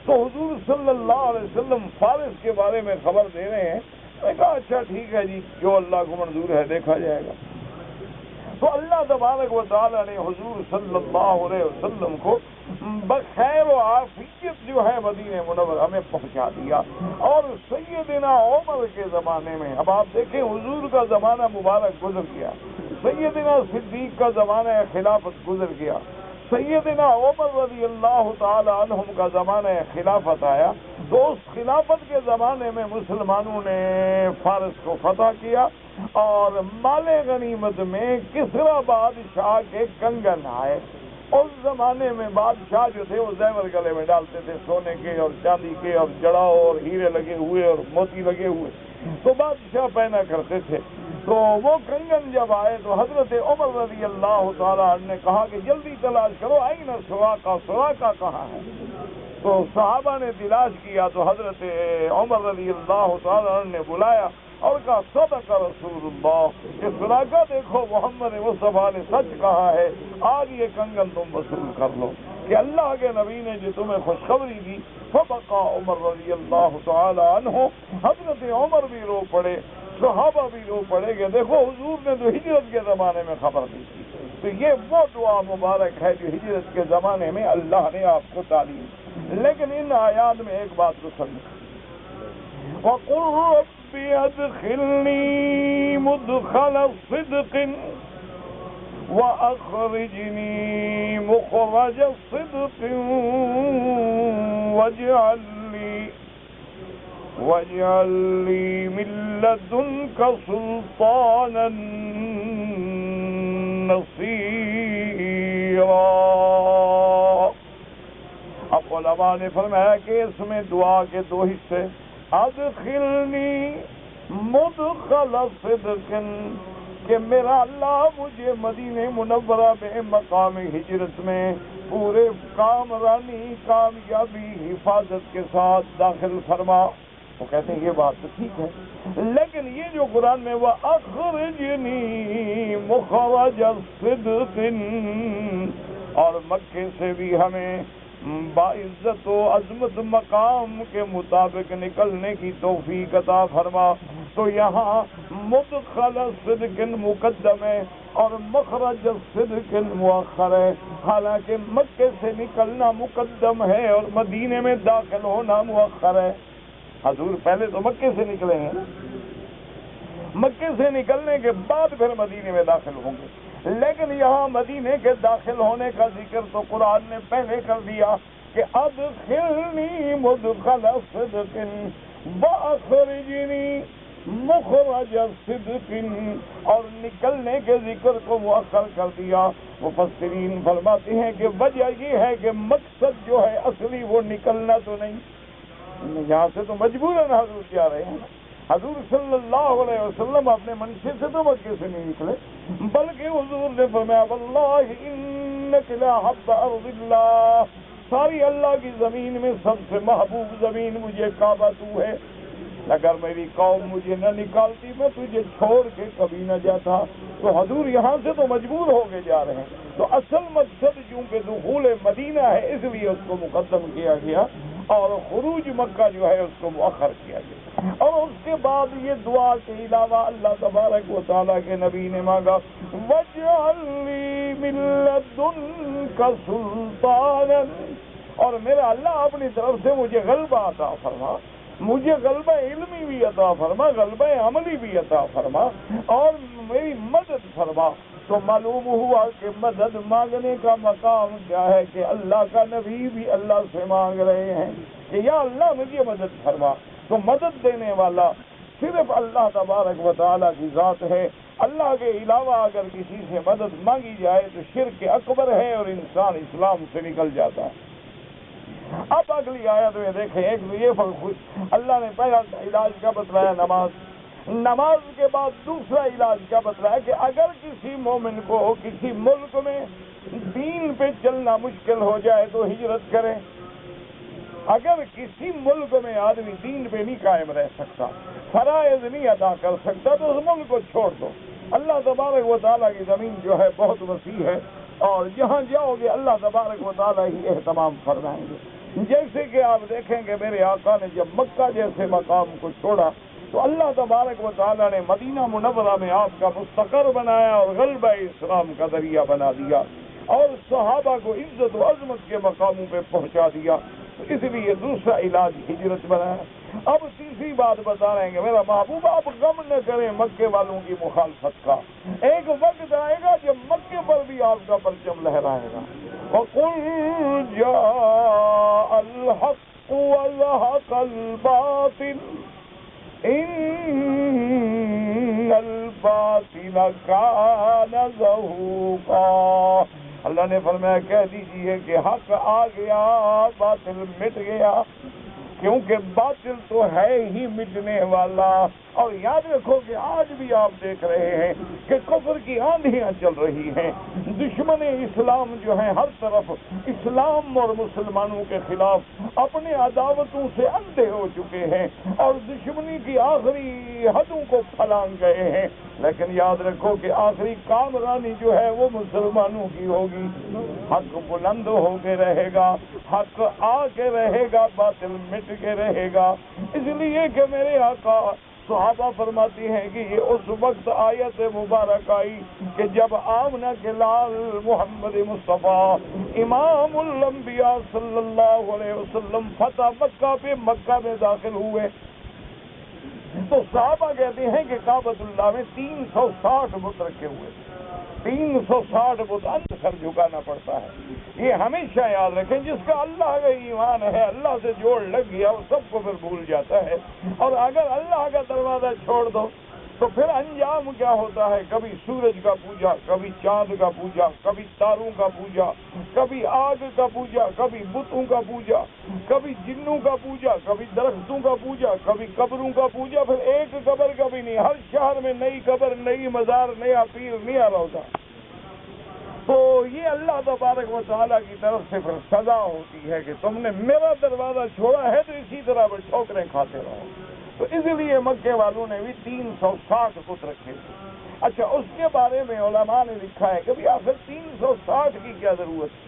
تو حضور صلی اللہ علیہ وسلم فارس کے بارے میں خبر دے رہے ہیں۔ میں کہا اچھا ٹھیک ہے جی، جو اللہ کو منظور ہے دیکھا جائے گا۔ تو اللہ تبارک و تعالیٰ نے حضور صلی اللہ علیہ وسلم کو بخیر و عافیت جو ہے مدینہ منورہ میں پہنچا دیا۔ اور سیدنا عمر کے زمانے میں، اب آپ دیکھیں حضور کا زمانہ مبارک گزر گیا، سیدنا صدیق کا زمانہ خلافت گزر گیا، سیدنا عمر رضی اللہ تعالی عنہم کا زمانہ خلافت آیا۔ تو اس خلافت کے زمانے میں مسلمانوں نے فارس کو فتح کیا اور مال غنیمت میں کسریٰ بادشاہ کے کنگن آئے۔ اس زمانے میں بادشاہ جو تھے وہ زیور گلے میں ڈالتے تھے، سونے کے اور چاندی کے اور جڑاؤ اور ہیرے لگے ہوئے اور موتی لگے ہوئے، تو بادشاہ پہنا کرتے تھے۔ تو وہ کنگن جب آئے تو حضرت عمر رضی اللہ تعالیٰ عنہ نے کہا کہ جلدی تلاش کرو، آئین سراقہ، سراقہ کہاں ہے؟ تو صحابہ نے تلاش کیا تو حضرت عمر رضی اللہ تعالیٰ عنہ نے بلایا اور کہا صدق رسول اللہ، کہ سراقہ دیکھو محمد مصطفیٰ نے سچ کہا ہے، آج یہ کنگن تم وصول کر لو کہ اللہ کے نبی نے جو تمہیں خوشخبری دی۔ فبقى عمر رضی اللہ تعالی عنہ، حضرت عمر بھی رو پڑے، صحابہ بھی رو پڑے کہ دیکھو حضور نے تو ہجرت کے زمانے میں خبر دی تھی۔ تو یہ وہ دعا مبارک ہے جو ہجرت کے زمانے میں اللہ نے آپ کو تعلیم۔ لیکن ان آیات میں ایک بات کو سمجھیں، وَقُلْ رَبِّ أَدْخِلْنِي مُدْخَلَ صِدْقٍ وَأَخْرِجْنِي مُخْرَجَ صِدْقٍ وَاجْعَلْ لِي مِن لَّدُنكَ سُلْطَانًا نَصِيرًا۔ اب علماء نے فرمایا کہ اس میں دعا کے دو حصے، ادخلنی مدخل صدق، کہ میرا اللہ مجھے مدینہ منورہ میں مقام ہجرت میں پورے کامرانی، کامیابی، حفاظت کے ساتھ داخل فرما۔ وہ کہتے ہیں یہ بات تو ٹھیک ہے، لیکن یہ جو قرآن میں وہ اخرجنی مخرج صدق، اور مکے سے بھی ہمیں باعزت و عظمت مقام کے مطابق نکلنے کی توفیق عطا فرما۔ تو یہاں مدخل صدق مقدم ہے اور مخرج صدق مؤخر ہے، حالانکہ مکے سے نکلنا مقدم ہے اور مدینے میں داخل ہونا مؤخر ہے۔ حضور پہلے تو مکے سے نکلے ہیں، مکے سے نکلنے کے بعد پھر مدینے میں داخل ہوں گے، لیکن یہاں مدینے کے داخل ہونے کا ذکر تو قرآن نے پہلے کر دیا کہ ادخلنی مدخل صدق واخرجنی مخرج صدق، اور نکلنے کے ذکر کو مؤخر کر دیا۔ مفسرین فرماتے ہیں کہ وجہ یہ ہے کہ مقصد جو ہے اصلی وہ نکلنا تو نہیں، یہاں سے تو مجبوراً حضور جا رہے ہیں۔ حضور صلی اللہ علیہ وسلم اپنے منشے سے تو مکے سے نہیں نکلے، بلکہ حضور نے فرمایا واللہ انک لاحب ارض اللہ، ساری اللہ کی زمین میں سب سے محبوب زمین مجھے کعبہ تو ہے، اگر میری قوم مجھے نہ نکالتی میں تجھے چھوڑ کے کبھی نہ جاتا۔ تو حضور یہاں سے تو مجبور ہو کے جا رہے ہیں، تو اصل مقصد چونکہ دخول مدینہ ہے اس لیے اس کو مقدم کیا گیا، اور خروج مکہ جو ہے اس کو مؤخر کیا گیا۔ اور اس کے بعد یہ دعا کے علاوہ اللہ تبارک و تعالیٰ کے نبی نے مانگا وَاجْعَلْ لِي مِن لَّدُنكَ سُلْطَانًا، اور میرا اللہ اپنی طرف سے مجھے غلبہ عطا فرما، مجھے غلبہ علمی بھی عطا فرما، غلبہ عملی بھی عطا فرما، اور میری مدد فرما۔ تو معلوم ہوا کہ مدد مانگنے کا مقام کیا ہے کہ اللہ کا نبی بھی اللہ سے مانگ رہے ہیں کہ یا اللہ مجھے مدد فرما۔ تو مدد دینے والا صرف اللہ تبارک و تعالیٰ کی ذات ہے۔ اللہ کے علاوہ اگر کسی سے مدد مانگی جائے تو شرک اکبر ہے اور انسان اسلام سے نکل جاتا ہے۔ اب اگلی آیت میں دیکھیں، ایک تو یہ فرق اللہ نے پہلا علاج کا بتلایا نماز کے بعد دوسرا علاج کیا بتلایا کہ اگر کسی مومن کو کسی ملک میں دین پہ چلنا مشکل ہو جائے تو ہجرت کرے۔ اگر کسی ملک میں آدمی دین پہ نہیں قائم رہ سکتا، فرائض نہیں ادا کر سکتا، تو اس ملک کو چھوڑ دو۔ اللہ تبارک و تعالیٰ کی زمین جو ہے بہت وسیع ہے، اور جہاں جاؤ گے اللہ تبارک و تعالیٰ ہی اہتمام فرمائیں گے۔ جیسے کہ آپ دیکھیں کہ میرے آقا نے جب مکہ جیسے مقام کو چھوڑا تو اللہ تبارک و تعالیٰ نے مدینہ منورہ میں آپ کا مستقر بنایا اور غلبہ اسلام کا ذریعہ بنا دیا، اور صحابہ کو عزت و عظمت کے مقاموں پہ پہنچا دیا۔ تو اس لیے دوسرا علاج ہجرت بنایا۔ اب تیسری بات بتا رہے ہیں کہ میرا محبوب آپ غم نہ کریں مکے والوں کی مخالفت کا، ایک وقت آئے گا جب مکے پر بھی آپ کا پرچم لہرائے گا۔ وَقُلْ جَاءَ الْحَقُّ وَزَهَقَ الْبَاطِلُ إِنَّ الْبَاطِلَ كَانَ زَهُوقًا۔ اللہ نے فرمایا کہہ دیجئے کہ حق آ گیا، باطل مٹ گیا، کیونکہ باطل تو ہے ہی مٹنے والا۔ اور یاد رکھو کہ آج بھی آپ دیکھ رہے ہیں کہ کفر کی آندھیاں چل رہی ہیں، دشمن اسلام جو ہیں ہر طرف اسلام اور مسلمانوں کے خلاف اپنے عداوتوں سے اندھے ہو چکے ہیں اور دشمنی کی آخری حدوں کو پھلانگ گئے ہیں۔ لیکن یاد رکھو کہ آخری کامرانی جو ہے وہ مسلمانوں کی ہوگی۔ حق بلند ہو کے رہے گا، حق آ کے رہے گا، باطل مٹ کے رہے گا۔ اس لیے کہ میرے آقا صحابہ فرماتی ہیں کہ یہ اس وقت آیت مبارک آئی کہ جب آمنہ کے لال محمد مصطفیٰ امام الانبیاء صلی اللہ علیہ وسلم فتح مکہ پہ مکہ میں داخل ہوئے تو صحابہ کہتے ہیں کہ کعبۃ اللہ میں 360 بت رکھے ہوئے، 360 بت اندر سر جھکانا پڑتا ہے۔ یہ ہمیشہ یاد رکھیں، جس کا اللہ کا ایمان ہے، اللہ سے جوڑ لگ گیا، وہ سب کو پھر بھول جاتا ہے، اور اگر اللہ کا دروازہ چھوڑ دو تو پھر انجام کیا ہوتا ہے؟ کبھی سورج کا پوجا، کبھی چاند کا پوجا، کبھی تاروں کا پوجا، کبھی آگ کا پوجا، کبھی بتوں کا پوجا، کبھی جنوں کا پوجا، کبھی درختوں کا پوجا، کبھی قبروں کا پوجا، پھر ایک قبر کا بھی نہیں، ہر شہر میں نئی قبر، نئی مزار، نیا پیر، نیا روضہ۔ تو یہ اللہ تبارک و تعالیٰ کی طرف سے پھر سزا ہوتی ہے کہ تم نے میرا دروازہ چھوڑا ہے تو اسی طرح پر ٹھوکریں کھاتے رہو۔ تو اس لیے مکے والوں نے بھی 360 بت رکھے تھے۔ اچھا، اس کے بارے میں علماء نے لکھا ہے کہ بھی آخر 360 کی کیا ضرورت ہے؟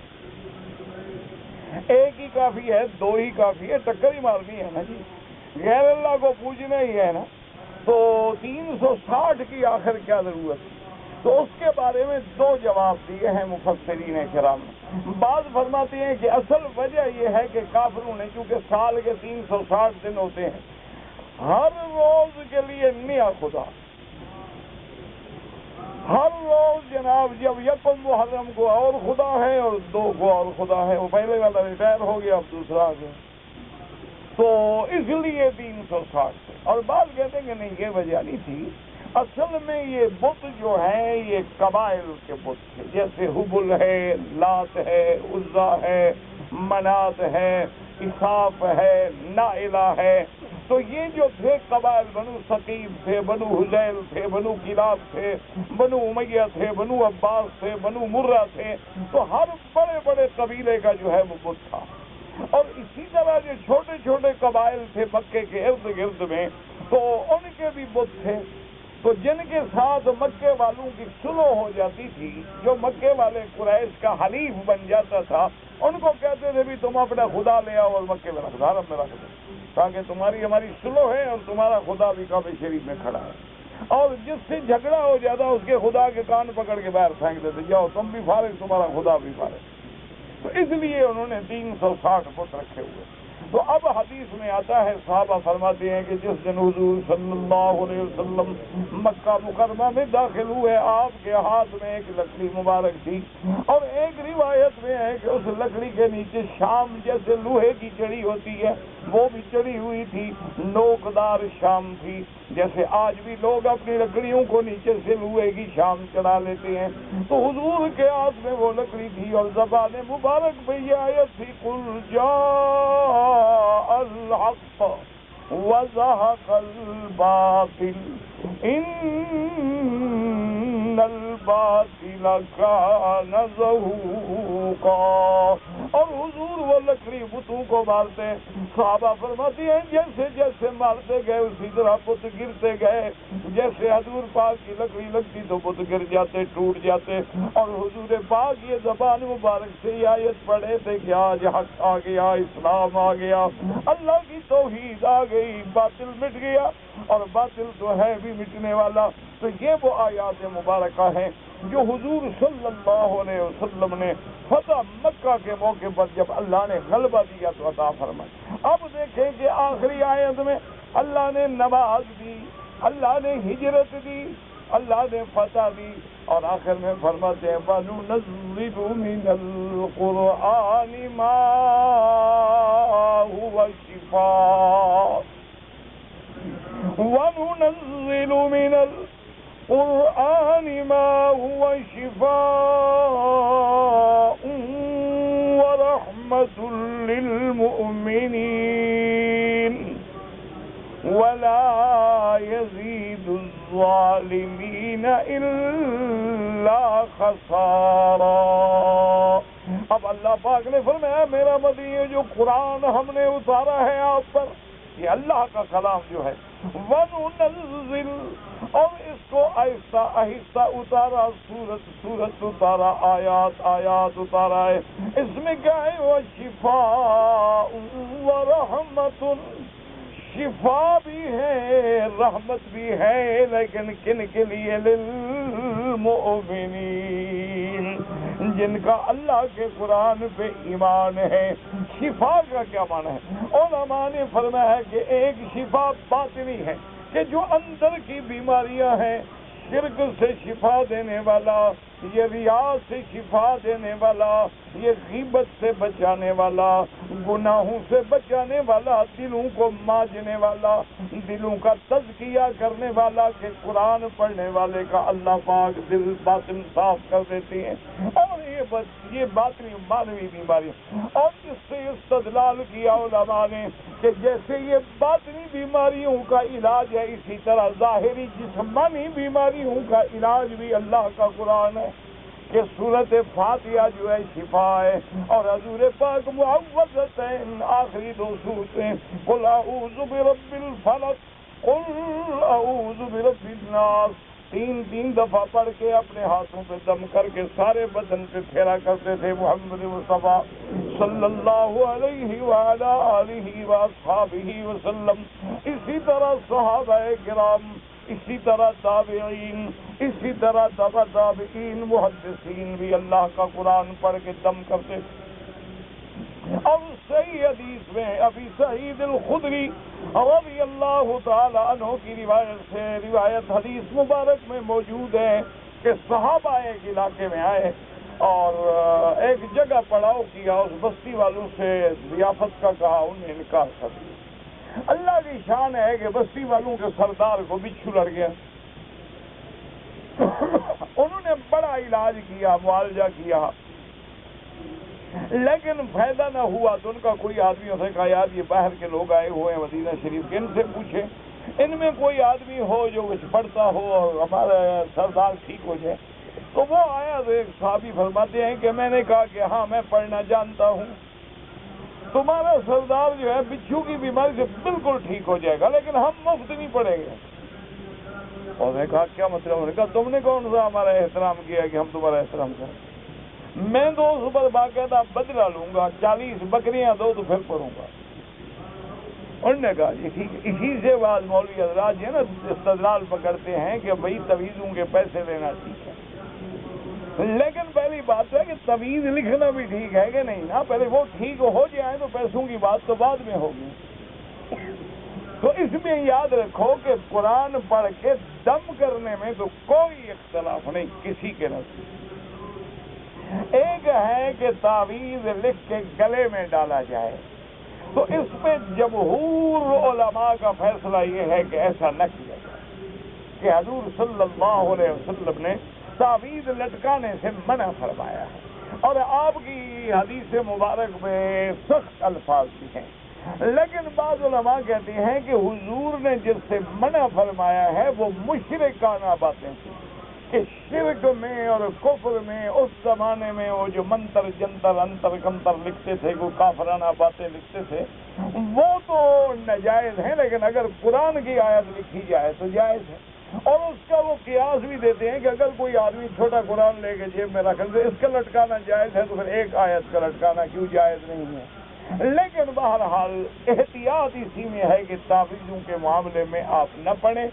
ایک ہی کافی ہے، دو ہی کافی ہے، ٹکر ہی مارنی ہے نا جی، غیر اللہ کو پوجنا ہی ہے نا، تو 360 کی آخر کیا ضرورت ہے؟ تو اس کے بارے میں دو جواب دیے ہیں مفسرین کرام نے۔ بعض فرماتے ہیں کہ اصل وجہ یہ ہے کہ کافروں نے چونکہ سال کے 360 دن ہوتے ہیں، ہر روز کے لیے نیا خدا، ہر روز جناب جب یکم محرم کو اور خدا ہے اور 2 کو اور خدا ہے، وہ پہلے والا ریٹائر ہو گیا، اب دوسرا آ گیا، تو اس لیے 360 سے۔ اور بعض کہتے ہیں کہ نہیں، یہ وجہ نہیں تھی، اصل میں یہ بت جو ہیں یہ قبائل کے بت تھے، جیسے حبل ہے، لات ہے، عزا ہے، منات ہے، اساف ہے، نائلہ ہے، تو یہ جو تھے قبائل، بنو ثقیف تھے، بنو حذیل تھے، بنو کلاب تھے، بنو امیہ تھے، بنو عباس تھے، بنو مرہ تھے، تو ہر بڑے بڑے قبیلے کا جو ہے وہ بت تھا۔ اور اسی طرح جو چھوٹے چھوٹے قبائل تھے مکے کے ارد گرد میں، تو ان کے بھی بت تھے، تو جن کے ساتھ مکے والوں کی صلح ہو جاتی تھی، جو مکے والے قریش کا حلیف بن جاتا تھا، ان کو کہتے تھے بھی تم اپنا خدا لے آؤ اور مکے میں رکھ دو، حرم میں رکھ دو، تاکہ تمہاری ہماری صلح ہے اور تمہارا خدا بھی کعبہ شریف میں کھڑا ہے۔ اور جس سے جھگڑا ہو جاتا اس کے خدا کے کان پکڑ کے باہر پھینک دیتے، جاؤ تم بھی فارغ، تمہارا خدا بھی فارغ۔ تو اس لیے انہوں نے 360 بت رکھے ہوئے۔ تو اب حدیث میں آتا ہے، صحابہ فرماتے ہیں کہ جس دن حضور صلی اللہ علیہ وسلم مکہ مکرمہ میں داخل ہوئے، آپ کے ہاتھ میں ایک لکڑی مبارک تھی، اور ایک روایت میں ہے کہ اس لکڑی کے نیچے شام جیسے لوہے کی چڑی ہوتی ہے وہ بھی چڑھی ہوئی تھی، نوکدار شام تھی، جیسے آج بھی لوگ اپنی لکڑیوں کو نیچے سے لوہے کی شام چڑھا لیتے ہیں، تو حضور کے ہاتھ میں وہ لکڑی تھی اور زبان مبارک پہ یہ آیت تھی، قل جاء الحق وزهق الباطل ان الباطل كان زهوقا۔ اور حضور وہ لکڑی بتوں کو مارتے ہیں، صحابہ فرماتی ہیں جیسے جیسے مارتے گئے اسی طرح بت گرتے گئے، جیسے حضور پاک کی لکڑی لگتی تو بت گر جاتے، ٹوٹ جاتے، اور حضور پاک یہ زبان مبارک سے یہ آیت پڑھے تھے کہ آج حق آ گیا، اسلام آ گیا، اللہ کی توحید آ گئی، باطل مٹ گیا، اور باطل تو ہے بھی مٹنے والا۔ تو یہ وہ آیات مبارکہ ہیں جو حضور صلی اللہ علیہ وسلم نے فتح مکہ کے موقع پر جب اللہ نے غلبہ دیا تو عطا فرمائی۔ اب دیکھیں کہ آخری آیت میں اللہ نے نماز دی، اللہ نے ہجرت دی، اللہ نے فتح دی، اور آخر میں فرماتے ہیں وَنُنَزِّلُ مِنَ الْقُرْآنِ مَا هُوَ شِفَاءٌ وَنُنَزِّلُ مِنَ الْقُرْآنِ مَا هُوَ شِفَاءٌ وَرَحْمَةٌ لِّلْمُؤْمِنِينَ وَلَا يَزِيدُ الظَّالِمِينَ إِلَّا خَسَارًا۔ اب اللہ پاک نے فرمایا میرا مدنی جو قرآن ہم نے اتارا ہے آپ پر، یہ اللہ کا کلام جو ہے، وَنُنَزِّلُ، اور اس کو آہستہ آہستہ اتارا، سورت اتارا، آیات اتارا ہے، اس میں کیا ہے وَشِفَاءٌ وَرَحْمَةٌ، شفا بھی ہے، رحمت بھی ہے، لیکن کن کے لیے؟ للمؤمنین، جن کا اللہ کے قرآن پہ ایمان ہے۔ شفا کا کیا معنی ہے؟ علماء نے فرمایا ہے کہ ایک شفا باطنی ہے کہ جو اندر کی بیماریاں ہیں، شرک سے شفا دینے والا، یہ ریاء سے شفا دینے والا، یہ غیبت سے بچانے والا، گناہوں سے بچانے والا، دلوں کو مانجنے والا، دلوں کا تزکیہ کرنے والا، کہ قرآن پڑھنے والے کا اللہ پاک دل باطن صاف کر دیتے ہیں، اور یہ باطنی مانوی بیماری۔ اور اس سے استدلال کیا علماء نے کہ جیسے یہ باطنی بیماریوں کا علاج ہے، اسی طرح ظاہری جسمانی بیماریوں کا علاج بھی اللہ کا قرآن ہے، کہ سورت فاتحہ جو ہے شفا ہے، اور حضور پاک معوذتین آخری دو سورتیں، قل اعوذ برب الفلق، قل اعوذ برب الناس، تین دفعہ پڑھ کے اپنے ہاتھوں پہ دم کر کے سارے بدن پہ پھیرا کرتے تھے محمد مصطفیٰ صلی اللہ علیہ وعلی آلہ واصحابہ وسلم۔ اسی طرح صحابہ کرام، اسی طرح تابعین، اسی طرح تبع تابعین، محدثین بھی اللہ کا قرآن پڑھ کے دم کرتے تھے۔ اور صحیح حدیث میں ابی سعید الخدری رضی اللہ تعالی عنہ کی روایت حدیث مبارک میں موجود ہے کہ صحابہ ایک علاقے میں آئے اور ایک جگہ پڑاؤ کیا، اس بستی والوں سے ضیافت کا کہا، انہیں انکار کر دیا۔ اللہ کی شان ہے کہ بستی والوں کے سردار کو بچھو لڑ گیا، انہوں نے بڑا علاج کیا، معالجہ کیا، لیکن فائدہ نہ ہوا۔ تو ان کا کوئی آدمی اسے کہا یار یہ باہر کے لوگ آئے ہوئے ہیں مدینہ شریف کے، ان سے پوچھیں ان میں کوئی آدمی ہو جو کچھ پڑھتا ہو اور ہمارا سردار ٹھیک ہو جائے۔ تو وہ آیا تو ایک صحابی فرماتے ہیں کہ میں نے کہا کہ ہاں میں پڑھنا جانتا ہوں، تمہارا سردار جو ہے بچھو کی بیماری سے بالکل ٹھیک ہو جائے گا، لیکن ہم مفت نہیں پڑھیں گے۔ اور نے کہا کیا مطلب؟ انہوں نے کہا تم نے کون سا ہمارا احترام کیا کہ ہم تمہارا احترام کریں؟ میں تو اس پر باقاعدہ بدلہ لوں گا، 40 بکریاں دو تو پھر پڑھوں گا۔ انہوں نے کہا جی ٹھیک ہے۔ اسی سے بعض مولوی حضرات جو ہے نا استدلال پکڑتے ہیں کہ بھائی تویزوں کے پیسے لینا ٹھیک ہے، لیکن پہلی بات ہے کہ تویز لکھنا بھی ٹھیک ہے کہ نہیں نا، پہلے وہ ٹھیک ہو جائیں تو پیسوں کی بات تو بعد میں ہوگی۔ تو اس میں یاد رکھو کہ قرآن پڑھ کے دم کرنے میں تو کوئی اختلاف نہیں کسی کے نزدیک۔ ایک ہے کہ تعویذ لکھ کے گلے میں ڈالا جائے، تو اس میں جمہور علماء کا فیصلہ یہ ہے کہ ایسا نہ کیا جائے، کہ حضور صلی اللہ علیہ وسلم نے تعویذ لٹکانے سے منع فرمایا ہے، اور آپ کی حدیث مبارک میں سخت الفاظ بھی ہیں، لیکن بعض علماء کہتے ہیں کہ حضور نے جس سے منع فرمایا ہے وہ مشرکانہ باتیں تھیں، کہ شرک میں اور کفر میں اس زمانے میں وہ جو منتر جنتر انتر کنتر لکھتے تھے، کوئی کافرانہ باتیں لکھتے تھے، وہ تو ناجائز ہیں، لیکن اگر قرآن کی آیت لکھی جائے تو جائز ہے۔ اور اس کا وہ قیاس بھی دیتے ہیں کہ اگر کوئی آدمی چھوٹا قرآن لے کے جیب میں رکھ لے، اس کا لٹکانا جائز ہے، تو پھر ایک آیت کا لٹکانا کیوں جائز نہیں ہے؟ لیکن بہرحال احتیاط اسی میں ہے کہ تعویذوں کے معاملے میں آپ نہ پڑھیں،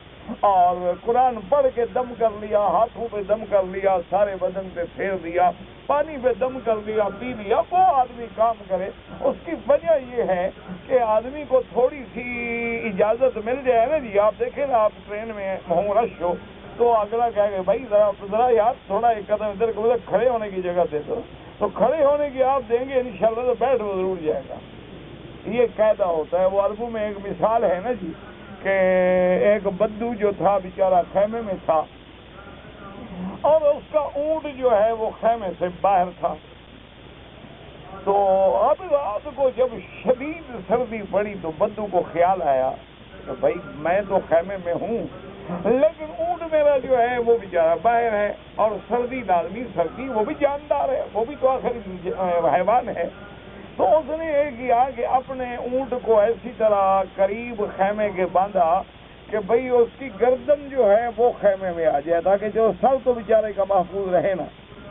اور قرآن پڑھ کے دم کر لیا، ہاتھوں پہ دم کر لیا، سارے بدن پہ پھیر دیا، پانی پہ دم کر لیا، پی لیا، وہ آدمی کام کرے۔ اس کی وجہ یہ ہے کہ آدمی کو تھوڑی سی اجازت مل جائے نا جی۔ آپ دیکھیں نا، آپ ٹرین میں رش ہو تو اگلا کہے گا بھائی ذرا یار تھوڑا ایک قدم ادھر کو، کھڑے ہونے کی جگہ دے دو، تو کھڑے ہونے کی آپ دیں گے انشاءاللہ تو بیٹھ وہ ضرور جائے گا۔ یہ قاعدہ ہوتا ہے۔ وہ عربوں میں ایک مثال ہے نا جی، کہ ایک بدو جو تھا بیچارہ خیمے میں تھا، اور اس کا اونٹ جو ہے وہ خیمے سے باہر تھا، تو اب رات کو جب شدید سردی پڑی تو بدو کو خیال آیا کہ بھائی میں تو خیمے میں ہوں، لیکن اونٹ میرا جو ہے وہ بیچارہ باہر ہے، اور سردی لازمی سردی، وہ بھی جاندار ہے، وہ بھی تو آخر حیوان ہے۔ تو اس نے یہ کیا کہ اپنے اونٹ کو ایسی طرح قریب خیمے کے باندھا کہ بھئی اس کی گردن جو ہے وہ خیمے میں آ جائے، تاکہ جو سر تو بیچارے کا محفوظ رہے نا،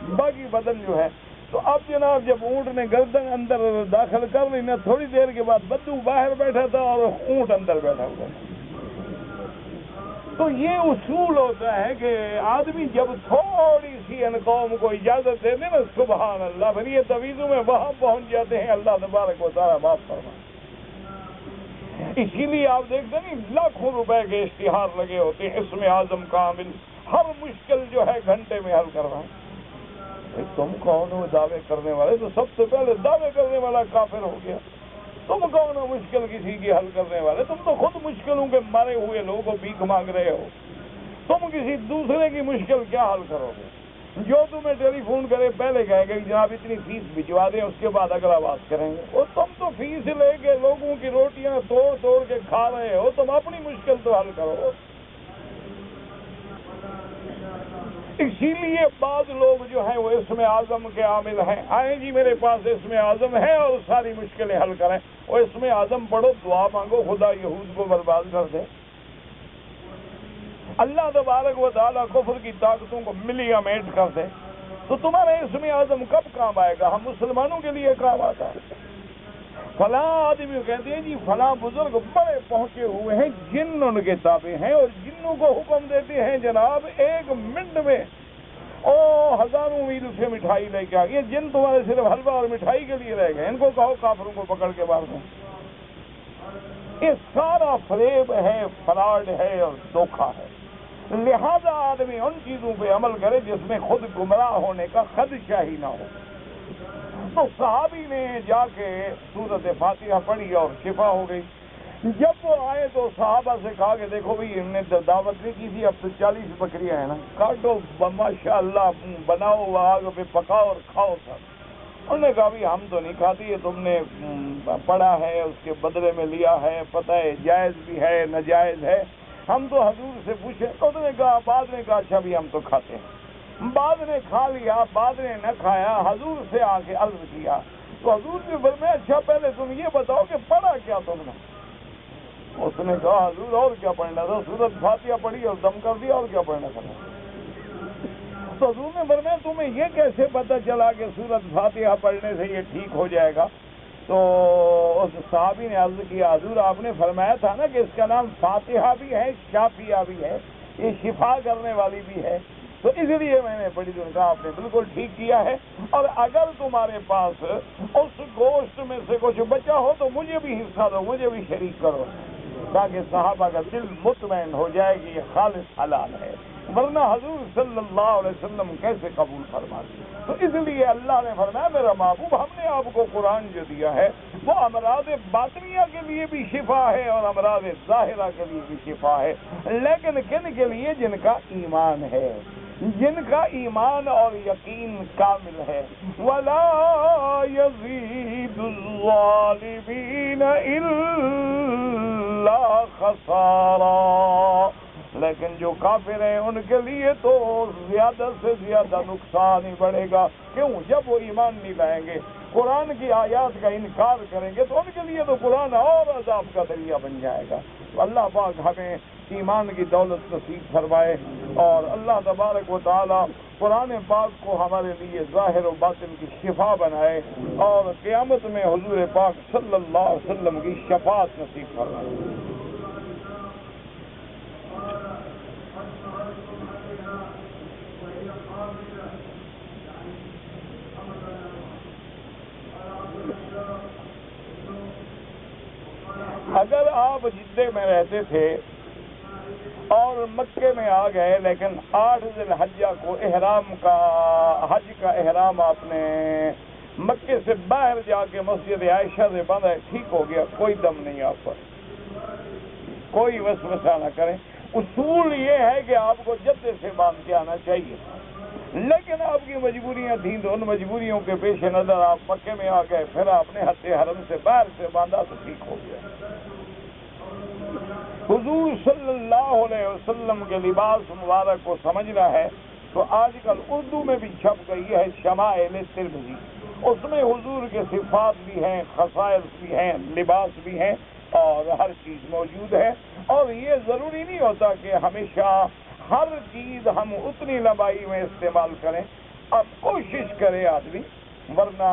باقی بدن جو ہے۔ تو اب جناب جب اونٹ نے گردن اندر داخل کر لی نا، تھوڑی دیر کے بعد بدو باہر بیٹھا تھا اور اونٹ اندر بیٹھا ہوا تھا۔ تو یہ اصول ہوتا ہے کہ آدمی جب تھوڑی سی ان قوم کو اجازت دے دے نا، سبحان اللہ، پھر یہ تعویذوں میں وہاں پہنچ جاتے ہیں، اللہ تبارک و تعالیٰ معاف فرمائے۔ اسی لیے آپ دیکھتے نہیں لاکھوں روپے کے اشتہار لگے ہوتے ہیں، اسم اعظم کامل، ہر مشکل جو ہے گھنٹے میں حل کر رہا ہے۔ تم کون ہو دعوے کرنے والے؟ تو سب سے پہلے دعوے کرنے والا کافر ہو گیا۔ تم کون ہو مشکل کسی کی حل کرنے والے؟ تم تو خود مشکلوں کے مارے ہوئے لوگوں کو بھیک مانگ رہے ہو، تم کسی دوسرے کی مشکل کیا حل کرو گے؟ جو تمہیں ٹیلی فون کرے پہلے کہے گا کہ جناب اتنی فیس بھجوا دیں، اس کے بعد اگلا بات کریں گے۔ اور تم تو فیس لے کے لوگوں کی روٹیاں توڑ توڑ کے کھا رہے ہو، تم اپنی مشکل تو حل کرو۔ اسی لیے بعض لوگ جو ہیں وہ اسم اعظم کے عامل ہیں، آئیں جی میرے پاس اسم اعظم ہے اور ساری مشکلیں حل کریں۔ اور اسم اعظم پڑھو، دعا مانگو خدا یہود کو برباد کر دے، اللہ تبارک و تعالیٰ کفر کی طاقتوں کو ملی امیٹ کر دے، تو تمہارا اسم اعظم کب کام آئے گا؟ ہم مسلمانوں کے لیے کام آتا ہے۔ فلاں آدمی کہتے ہیں جی فلاں بزرگ بڑے پہنچے ہوئے ہیں، جن ان کے تابع ہیں، اور جنوں کو حکم دیتے ہیں جناب ایک منٹ میں ہزاروں میل سے مٹھائی لے کے آ گئی۔ جن تمہارے صرف حلوہ اور مٹھائی کے لیے رہ گئے، ان کو کہو کافروں کو پکڑ کے مار دیں۔ یہ سارا فریب ہے، فراڈ ہے اور دھوکہ ہے۔ لہذا آدمی ان چیزوں پہ عمل کرے جس میں خود گمراہ ہونے کا خدشہ ہی نہ ہو۔ تو صحابی نے جا کے سورۃ فاتحہ پڑھی اور شفا ہو گئی۔ جب وہ آئے تو صحابہ سے کہا کہ دیکھو بھائی، ہم نے دعوت نہیں کی تھی، اب تو 40 بکریاں ہیں نا، کاٹو ماشاء اللہ، بناؤ آگ پہ پکاؤ اور کھاؤ سب۔ انہوں نے کہا بھی ہم تو نہیں کھاتی، یہ تم نے پڑھا ہے اس کے بدلے میں لیا ہے، پتہ ہے جائز بھی ہے ناجائز ہے، ہم تو حضور سے پوچھیں۔ تو انہوں نے کہا، بعد نے کہا اچھا بھی ہم تو کھاتے ہیں۔ بعد نے کھا لیا، بعد نے نہ کھایا، حضور سے آ کے عرض کیا تو حضور نے فرمایا اچھا پہلے تم یہ بتاؤ کہ پڑھا کیا تم نے؟ اس نے کہا حضور اور کیا پڑھنا تھا، سورۃ فاتحہ پڑھی اور دم کر دیا، اور کیا پڑھنا تھا؟ تو حضور نے فرمایا تمہیں یہ کیسے پتہ چلا کہ سورۃ فاتحہ پڑھنے سے یہ ٹھیک ہو جائے گا؟ تو اس صحابی نے عرض کیا حضور آپ نے فرمایا تھا نا کہ اس کا نام فاتحہ بھی ہے، شافیہ بھی ہے، یہ شفا کرنے والی بھی ہے، تو اس لیے میں نے پڑھی۔ تو کہا آپ نے بالکل ٹھیک کیا ہے، اور اگر تمہارے پاس اس گوشت میں سے کچھ بچا ہو تو مجھے بھی حصہ دو، مجھے بھی شریک کرو، تاکہ صحابہ کا دل مطمئن ہو جائے کہ یہ خالص حلال ہے۔ ورنہ حضور صلی اللہ علیہ وسلم کیسے قبول فرماتے؟ تو اس لیے اللہ نے فرمایا میرا محبوب ہم نے آپ کو قرآن جو دیا ہے وہ امراض باطنیہ کے لیے بھی شفا ہے اور امراض ظاہرہ کے لیے بھی شفا ہے، لیکن کن کے لیے؟ جن کا ایمان ہے، جن کا ایمان اور یقین کامل ہے۔ وَلَا يَزِيدُ الظَّالِمِينَ إِلَّا خَسَارًا، لیکن جو کافر ہیں ان کے لیے تو زیادہ سے زیادہ نقصان ہی بڑھے گا۔ کیوں؟ جب وہ ایمان نہیں لائیں گے، قرآن کی آیات کا انکار کریں گے تو ان کے لیے تو قرآن اور عذاب کا ذریعہ بن جائے گا۔ تو اللہ پاک ہمیں ایمان کی دولت نصیب فرمائے، اور اللہ تبارک و تعالی قرآن پاک کو ہمارے لیے ظاہر و باطن کی شفا بنائے، اور قیامت میں حضور پاک صلی اللہ علیہ وسلم کی شفاعت نصیب فرمائے۔ اگر آپ جدے میں رہتے تھے اور مکے میں آ گئے، لیکن 8 ذی الحجہ کو حج کا احرام آپ نے مکے سے باہر جا کے مسجد عائشہ سے باندھا، ٹھیک ہو گیا، کوئی دم نہیں آپ پر، کوئی وسوسہ نہ کریں۔ اصول یہ ہے کہ آپ کو جدے سے باندھ کے آنا چاہیے، لیکن آپ کی مجبوریاں تھیں تو ان مجبوریوں کے پیش نظر آپ مکے میں آ گئے، پھر آپ نے حج حرم سے باہر سے باندھا تو ٹھیک ہو گیا۔ حضور صلی اللہ علیہ وسلم کے لباس مبارک کو سمجھنا ہے تو آج کل اردو میں بھی چھپ گئی ہے شمائل ترمذی، اس میں حضور کے صفات بھی ہیں، خصائص بھی ہیں، لباس بھی ہیں، اور ہر چیز موجود ہے۔ اور یہ ضروری نہیں ہوتا کہ ہمیشہ ہر چیز ہم اتنی لمبائی میں استعمال کریں، اب کوشش کرے آدمی، ورنہ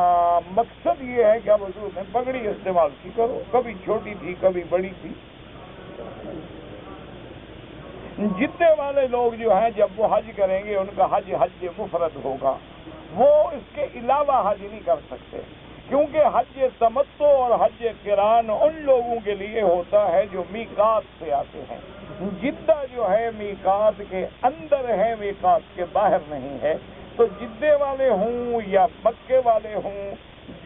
مقصد یہ ہے کہ اب حضور نے پگڑی استعمال کی کرو، کبھی چھوٹی تھی کبھی بڑی تھی۔ جتنے والے لوگ جو ہیں جب وہ حج کریں گے ان کا حج مفرد ہوگا، وہ اس کے علاوہ حج نہیں کر سکتے، کیونکہ حج تمتع اور حج قران ان لوگوں کے لیے ہوتا ہے جو میقات سے آتے ہیں۔ جدہ جو ہے میقات کے اندر ہے، میقات کے باہر نہیں ہے، تو جدے والے ہوں یا مکے والے ہوں،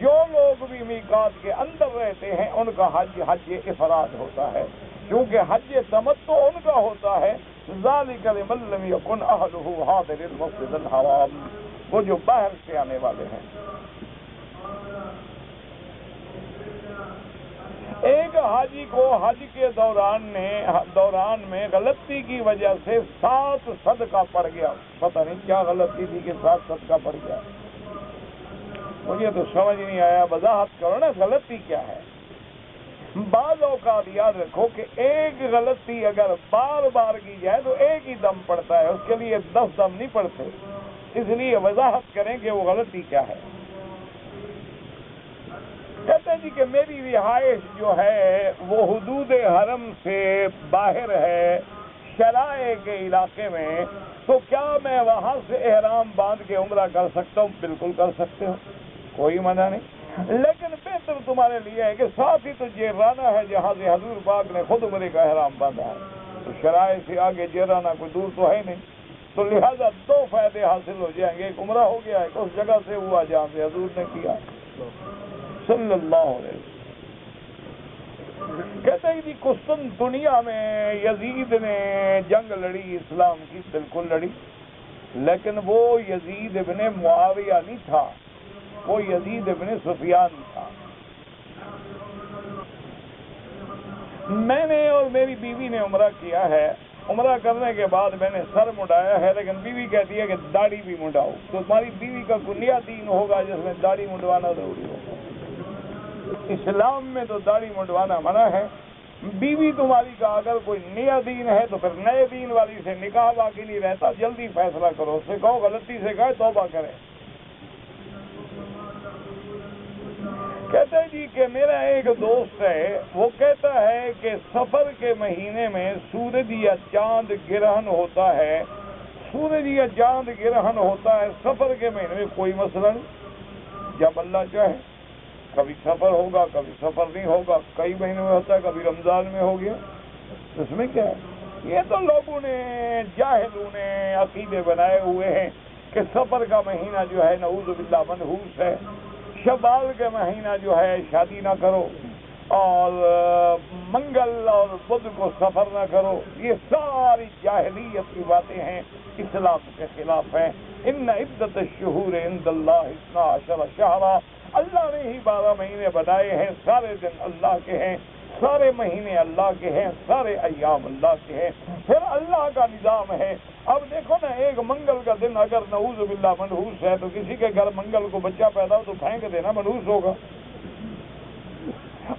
جو لوگ بھی میقات کے اندر رہتے ہیں ان کا حج افراد ہوتا ہے، کیونکہ حج تمتع ان کا ہوتا ہے۔ ذالک لمن لم یکن اہلہ حاضر المسجد الحرام، وہ جو باہر سے آنے والے ہیں۔ ایک حاجی کو حج کے دوران میں غلطی کی وجہ سے 7 صدقہ پڑ گیا، پتہ نہیں کیا غلطی تھی کہ 7 صدقہ پڑ گیا، مجھے تو سمجھ نہیں آیا، وضاحت کرو نا غلطی کیا ہے۔ بعض اوقات یاد رکھو کہ ایک غلطی اگر بار بار کی جائے تو ایک ہی دم پڑتا ہے، اس کے لیے 10 دم نہیں پڑتے، اس لیے وضاحت کریں کہ وہ غلطی کیا ہے۔ کہتے ہیں جی کہ میری رہائش جو ہے وہ حدود حرم سے باہر ہے، شرائع کے علاقے میں، تو کیا میں وہاں سے احرام باندھ کے عمرہ کر سکتا ہوں؟ بالکل کر سکتے ہو، کوئی منع نہیں، لیکن بہتر تمہارے لیے ہے کہ ساتھ ہی تو جیرانہ ہے جہاں سے حضور پاک نے خود عمرے کا احرام باندھا ہے، تو شرائع سے آگے جیرانہ کوئی دور تو ہے نہیں، تو لہذا 2 فائدے حاصل ہو جائیں گے، ایک عمرہ ہو گیا، ایک اس جگہ سے ہوا جہاں سے حضور نے کیا صلی اللہ علیہ وسلم۔ کہتے ہیں جی قسطنطنیہ میں یزید نے جنگ لڑی، اسلام کی بالکل لڑی، لیکن وہ یزید ابن معاویہ نہیں تھا، وہ یزید ابن سفیان تھا۔ میں نے اور میری بیوی نے عمرہ کیا ہے، عمرہ کرنے کے بعد میں نے سر منڈایا ہے، لیکن بیوی کہتی ہے کہ داڑھی بھی منڈاؤ، تو تمہاری بیوی کا کلیہ دین ہوگا جس میں داڑھی منڈوانا ضروری ہوگا۔ اسلام میں تو داڑھی منڈوانا منع ہے، بیوی تمہاری کا اگر کوئی نیا دین ہے تو پھر نئے دین والی سے نکاح باقی نہیں رہتا، جلدی فیصلہ کرو، اس سے کہو غلطی سے کہے توبہ کرے۔ کہتے ہیں جی کہ میرا ایک دوست ہے، وہ کہتا ہے کہ سفر کے مہینے میں سورج یا چاند گرہن ہوتا ہے، سورج یا چاند گرہن ہوتا ہے سفر کے مہینے میں، کوئی مسئلہ نہیں، جب اللہ چاہے، کبھی سفر ہوگا کبھی سفر نہیں ہوگا، کئی مہینے میں ہوتا ہے، کبھی رمضان میں ہو گیا، اس میں کیا ہے؟ یہ تو لوگوں نے جاہلوں نے عقیدے بنائے ہوئے ہیں کہ سفر کا مہینہ جو ہے نعوذ باللہ منحوس ہے، شوال کا مہینہ جو ہے شادی نہ کرو، اور منگل اور بدھ کو سفر نہ کرو. یہ ساری جاہلیت کی باتیں ہیں، اسلام کے خلاف ہیں. ان عدت الشہور عند اللہ 12 شہرا، اللہ نے ہی 12 مہینے بنائے ہیں، سارے دن اللہ کے ہیں، سارے مہینے اللہ کے ہیں، سارے ایام اللہ کے ہیں. پھر اللہ کا نظام ہے. اب دیکھو نا، ایک منگل کا دن اگر نعوذ باللہ منحوس ہے تو کسی کے گھر منگل کو بچہ پیدا ہو تو پھینک دینا، منحوس ہوگا.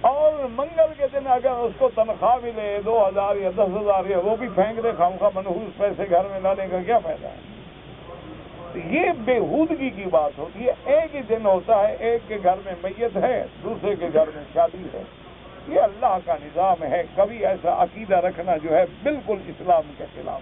اور منگل کے دن اگر اس کو تنخواہ ملے 2000 یا 10,000 یا وہ بھی پھینک دے خامخواہ، منحوس پیسے گھر میں لانے کا کیا فائدہ ہے؟ یہ بےہودگی کی بات ہوتی ہے. ایک ہی دن ہوتا ہے، ایک کے گھر میں میت ہے، دوسرے کے گھر میں شادی ہے. یہ اللہ کا نظام ہے. کبھی ایسا عقیدہ رکھنا جو ہے بالکل اسلام کے خلاف.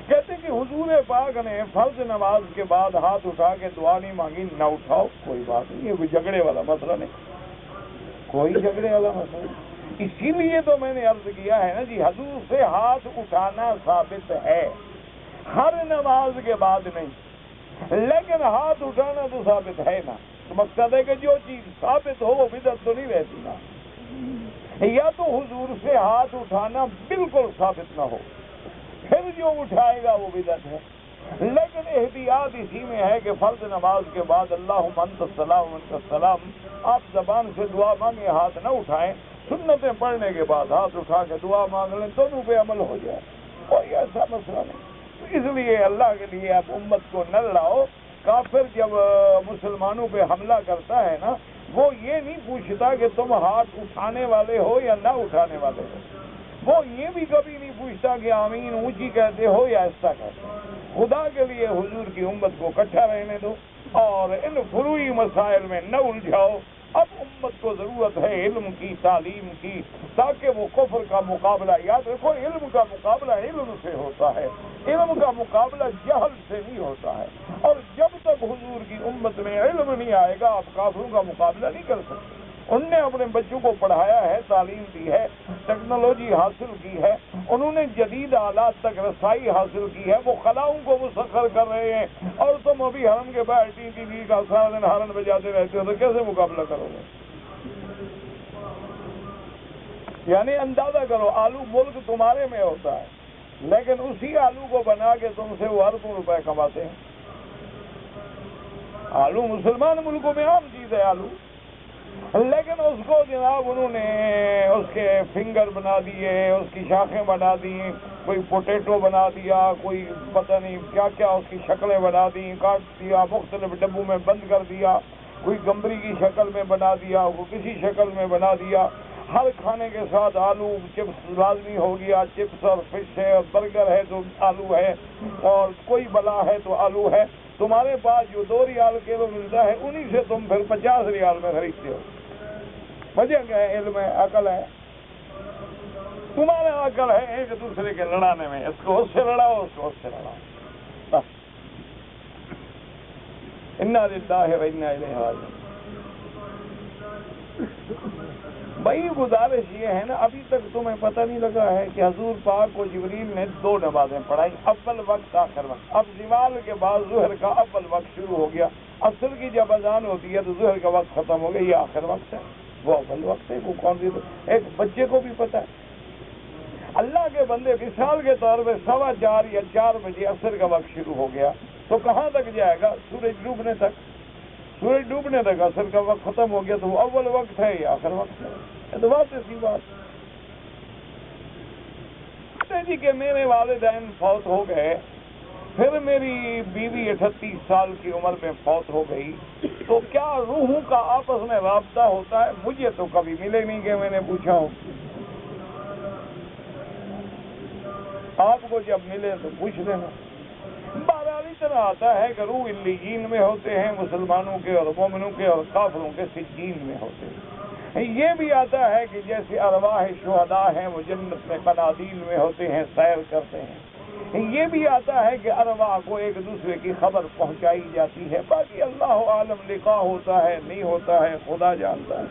کہتے کہ حضور پاک نے فرض نماز کے بعد ہاتھ اٹھا کے دعا نہیں مانگی. نہ اٹھاؤ، کوئی بات نہیں، یہ کوئی جھگڑے والا مسئلہ نہیں، کوئی جھگڑے والا مسئلہ نہیں. اسی لیے تو میں نے عرض کیا ہے نا جی، حضور سے ہاتھ اٹھانا ثابت ہے، ہر نماز کے بعد نہیں، لیکن ہاتھ اٹھانا تو ثابت ہے نا. تو مقصد ہے کہ جو چیز ثابت ہو وہ بدعت تو نہیں رہتی نا. یا تو حضور سے ہاتھ اٹھانا بالکل ثابت نہ ہو، پھر جو اٹھائے گا وہ بدعت ہے. لیکن احتیاط اسی میں ہے کہ فرض نماز کے بعد اللہم انت السلام انت السلام آپ زبان سے دعا مانگیں، ہاتھ نہ اٹھائیں. سنتیں پڑھنے کے بعد ہاتھ اٹھا کے دعا مانگ لیں، دونوں پہ عمل ہو جائے، کوئی ایسا مسئلہ نہیں. اس لیے اللہ کے لیے آپ امت کو نہ لڑاؤ. کافر جب مسلمانوں پہ حملہ کرتا ہے نا، وہ یہ نہیں پوچھتا کہ تم ہاتھ اٹھانے والے ہو یا نہ اٹھانے والے ہو. وہ یہ بھی کبھی نہیں پوچھتا کہ آمین اونچی کہتے ہو یا ایسا کہتے ہو. خدا کے لیے حضور کی امت کو اکٹھا رہنے دو اور ان فروعی مسائل میں نہ الجھاؤ. اب امت کو ضرورت ہے علم کی، تعلیم کی، تاکہ وہ کفر کا مقابلہ، یاد رکھو علم کا مقابلہ علم سے ہوتا ہے، علم کا مقابلہ جہل سے نہیں ہوتا ہے. اور جب تک حضور کی امت میں علم نہیں آئے گا آپ کافروں کا مقابلہ نہیں کر سکتے. ان نے اپنے بچوں کو پڑھایا ہے، تعلیم دی ہے، ٹیکنالوجی حاصل کی ہے، انہوں نے جدید آلات تک رسائی حاصل کی ہے، وہ خلاؤں کو مسخر کر رہے ہیں، اور تم ابھی حرم کے باہر ٹی وی کا سارا دن ہارن بجاتے رہتے ہو تو کیسے مقابلہ کرو گے؟ یعنی اندازہ کرو، آلو ملک تمہارے میں ہوتا ہے، لیکن اسی آلو کو بنا کے تم سے وہ اربوں روپے کماتے ہیں. آلو مسلمان ملکوں میں عام چیز ہے آلو، لیکن اس کو جناب انہوں نے اس کے فنگر بنا دیے، اس کی شاخیں بنا دی، کوئی پوٹیٹو بنا دیا، کوئی پتہ نہیں کیا کیا اس کی شکلیں بنا دی، کاٹ دیا، مختلف ڈبوں میں بند کر دیا، کوئی گمبری کی شکل میں بنا دیا، کوئی کسی شکل میں بنا دیا. ہر کھانے کے ساتھ آلو چپس لازمی ہو گیا، چپس اور فش ہے اور برگر ہے تو آلو ہے، اور کوئی بلا ہے تو آلو ہے. تمہارے پاس جو 2 ریال کلو ملتا ہے انہی سے تم پھر 50 ریال میں خریدتے ہو. وجہ کیا ہے؟ علم ہے، عقل ہے. تمہارا عقل ہے ایک دوسرے کے لڑانے میں، اس کو اس سے لڑاؤ، اس کو اس سے لڑاؤ. انا للہ و انا الیہ راجعون. بھائی گزارش یہ ہے نا، ابھی تک تمہیں پتہ نہیں لگا ہے کہ حضور پاک کو جبریل نے 2 نمازیں پڑھائی، اول وقت آخر وقت. اب زوال کے بعد ظہر کا اول وقت شروع ہو گیا، عصر کی جب اذان ہوتی ہے تو ظہر کا وقت ختم ہو گیا. یہ آخر وقت ہے، وہ اول وقت ہے. وہ کون سی ایک بچے کو بھی پتہ ہے. اللہ کے بندے مثال کے طور پہ 4:15 یا 4 بجے عصر کا وقت شروع ہو گیا تو کہاں تک جائے گا؟ سورج ڈوبنے تک. سورج ڈوبنے تک عصر کا وقت ختم ہو گیا تو وہ اول وقت ہے یا آخر وقت ہے؟ تو بات ایسی بات جی کہ میرے والدین فوت ہو گئے، پھر میری بیوی 38 سال کی عمر میں فوت ہو گئی، تو کیا روحوں کا آپس میں رابطہ ہوتا ہے؟ مجھے تو کبھی ملے نہیں کہ میں نے پوچھا ہوں. آپ کو جب ملے تو پوچھ لینا. بہرحال طرح آتا ہے کہ روح علیین میں ہوتے ہیں مسلمانوں کے اور مومنوں کے، اور کافروں کے سجین میں ہوتے ہیں. یہ بھی آتا ہے کہ جیسے ارواح شہداء ہیں وہ جنت میں قنادیل میں ہوتے ہیں، سیر کرتے ہیں. یہ بھی آتا ہے کہ ارواح کو ایک دوسرے کی خبر پہنچائی جاتی ہے. باقی اللہ عالم لقاء ہوتا ہے نہیں ہوتا ہے خدا جانتا ہے.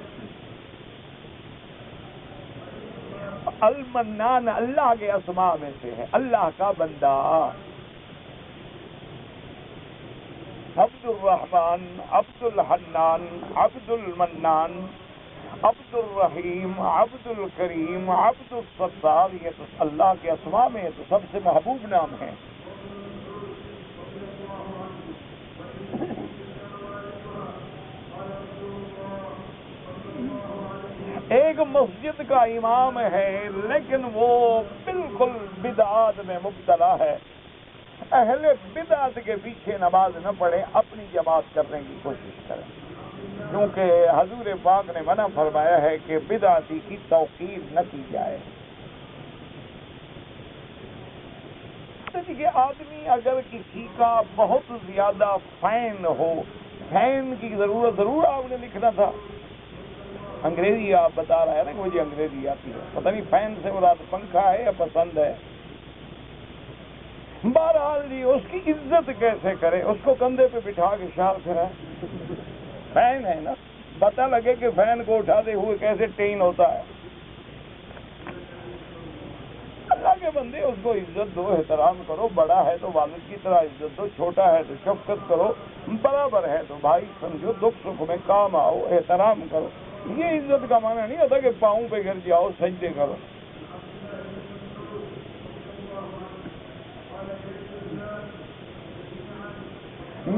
المنان اللہ کے اسماء میں سے ہے، اللہ کا بندہ۔ عبد الرحمن، عبد الحنان، عبد المنان، عبد الرحیم، عبد الکریم، عبد الستار، یہ تو اللہ کے اسماء میں تو سب سے محبوب نام ہے۔ ایک مسجد کا امام ہے لیکن وہ بالکل بدعات میں مبتلا ہے، اہل بدعت کے پیچھے نماز نہ پڑھے، اپنی جماعت کرنے کی کوشش کریں، کیونکہ حضور پاک نے منع فرمایا ہے کہ بدعتی کی توقیر نہ کی جائے۔ کہ آدمی اگر کسی کا بہت زیادہ فین ہو، فین کی ضرورت ضرور آپ نے لکھنا تھا، انگریزی آپ بتا رہا ہے نا کہ مجھے انگریزی آتی ہے، پتہ نہیں فین سے مراد پنکھا ہے یا پسند ہے۔ بہرحال جی اس کی عزت کیسے کرے، اس کو کندھے پہ بٹھا کے شال پھرائے، فین ہے نا، پتہ لگے کہ فین کو اٹھاتے ہوئے کیسے ٹین ہوتا ہے۔ اللہ کے بندے اس کو عزت دو، احترام کرو، بڑا ہے تو والد کی طرح عزت دو، چھوٹا ہے تو شفقت کرو، برابر ہے تو بھائی سمجھو، دکھ سکھ میں کام آؤ، احترام کرو۔ یہ عزت کا معنی نہیں ہوتا کہ پاؤں پہ گر جاؤ، سجدے کرو۔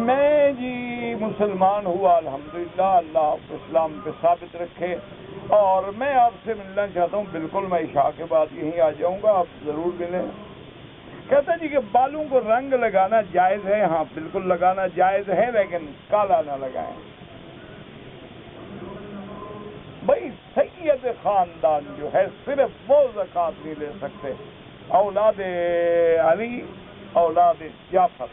میں جی مسلمان ہوا الحمدللہ، اللہ اسلام پہ ثابت رکھے، اور میں آپ سے ملنا چاہتا ہوں، بالکل میں عشاء کے بعد یہیں آ جاؤں گا، آپ ضرور ملیں۔ کہتا جی کہ بالوں کو رنگ لگانا جائز ہے، ہاں بالکل لگانا جائز ہے، لیکن کالا نہ لگائیں۔ بھائی سید خاندان جو ہے صرف وہ زکوٰۃ نہیں لے سکتے، اولاد علی، اولاد جعفر۔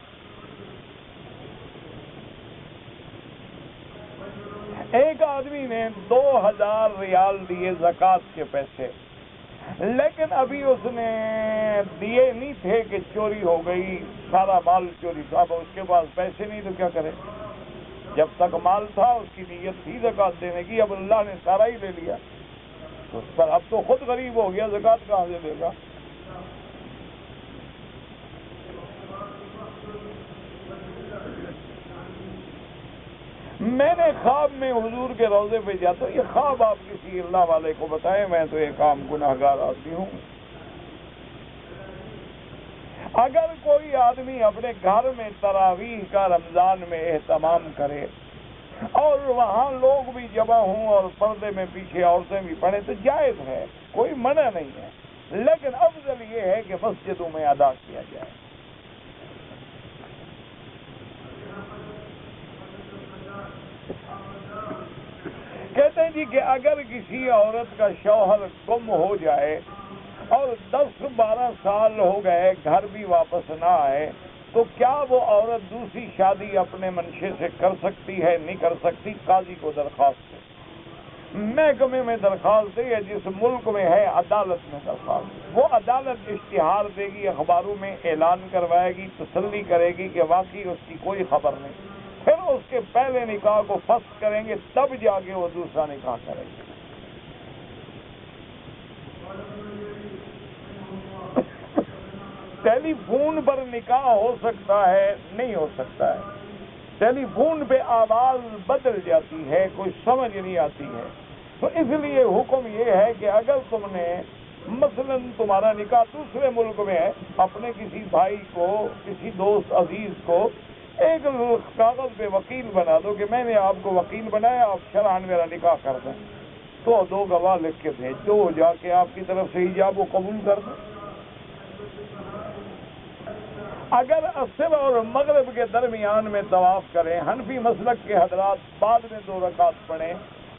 ایک آدمی نے 2000 ریال دیے زکوٰۃ کے پیسے، لیکن ابھی اس نے دیے نہیں تھے کہ چوری ہو گئی، سارا مال چوری تھا، اب اس کے پاس پیسے نہیں تو کیا کرے؟ جب تک مال تھا اس کی نیت تھی زکوٰۃ دینے کی، اب اللہ نے سارا ہی لے لیا تو اس پر اب تو خود غریب ہو گیا، زکوٰۃ کہاں سے دے گا؟ میں نے خواب میں حضور کے روضے پہ جاتا ہوں، یہ خواب آپ کسی اللہ والے کو بتائیں، میں تو یہ کام گناہگار آدمی ہوں۔ اگر کوئی آدمی اپنے گھر میں تراویح کا رمضان میں اہتمام کرے اور وہاں لوگ بھی جمع ہوں اور پردے میں پیچھے عورتیں بھی پڑھیں تو جائز ہے، کوئی منع نہیں ہے، لیکن افضل یہ ہے کہ مسجدوں میں ادا کیا جائے۔ کہتے ہیں جی کہ اگر کسی عورت کا شوہر گم ہو جائے اور 10-12 سال ہو گئے گھر بھی واپس نہ آئے تو کیا وہ عورت دوسری شادی اپنے منشے سے کر سکتی ہے؟ نہیں کر سکتی، قاضی کو درخواست دے، محکمے میں درخواست دے، یا جس ملک میں ہے عدالت میں درخواست دے، وہ عدالت اشتہار دے گی، اخباروں میں اعلان کروائے گی، تسلی کرے گی کہ واقعی اس کی کوئی خبر نہیں، پھر اس کے پہلے نکاح کو فسخ کریں گے، تب جا کے وہ دوسرا نکاح کریں گے۔ ٹیلی فون پر نکاح ہو سکتا ہے؟ نہیں ہو سکتا ہے، ٹیلی فون پہ آواز بدل جاتی ہے، کوئی سمجھ نہیں آتی ہے، تو اس لیے حکم یہ ہے کہ اگر تم نے مثلا تمہارا نکاح دوسرے ملک میں ہے، اپنے کسی بھائی کو، کسی دوست عزیز کو ایک کاغذ پہ وکیل بنا دو کہ میں نے آپ کو وکیل بنایا، آپ شرعاً میرا نکاح کر دیں، تو 2 گواہ لکھ کے بھیج دو، جا کے آپ کی طرف سے ایجاب و قبول کر دیں۔ اگر عصر اور مغرب کے درمیان میں طواف کریں، حنفی مسلک کے حضرات بعد میں 2 رکعت پڑھیں،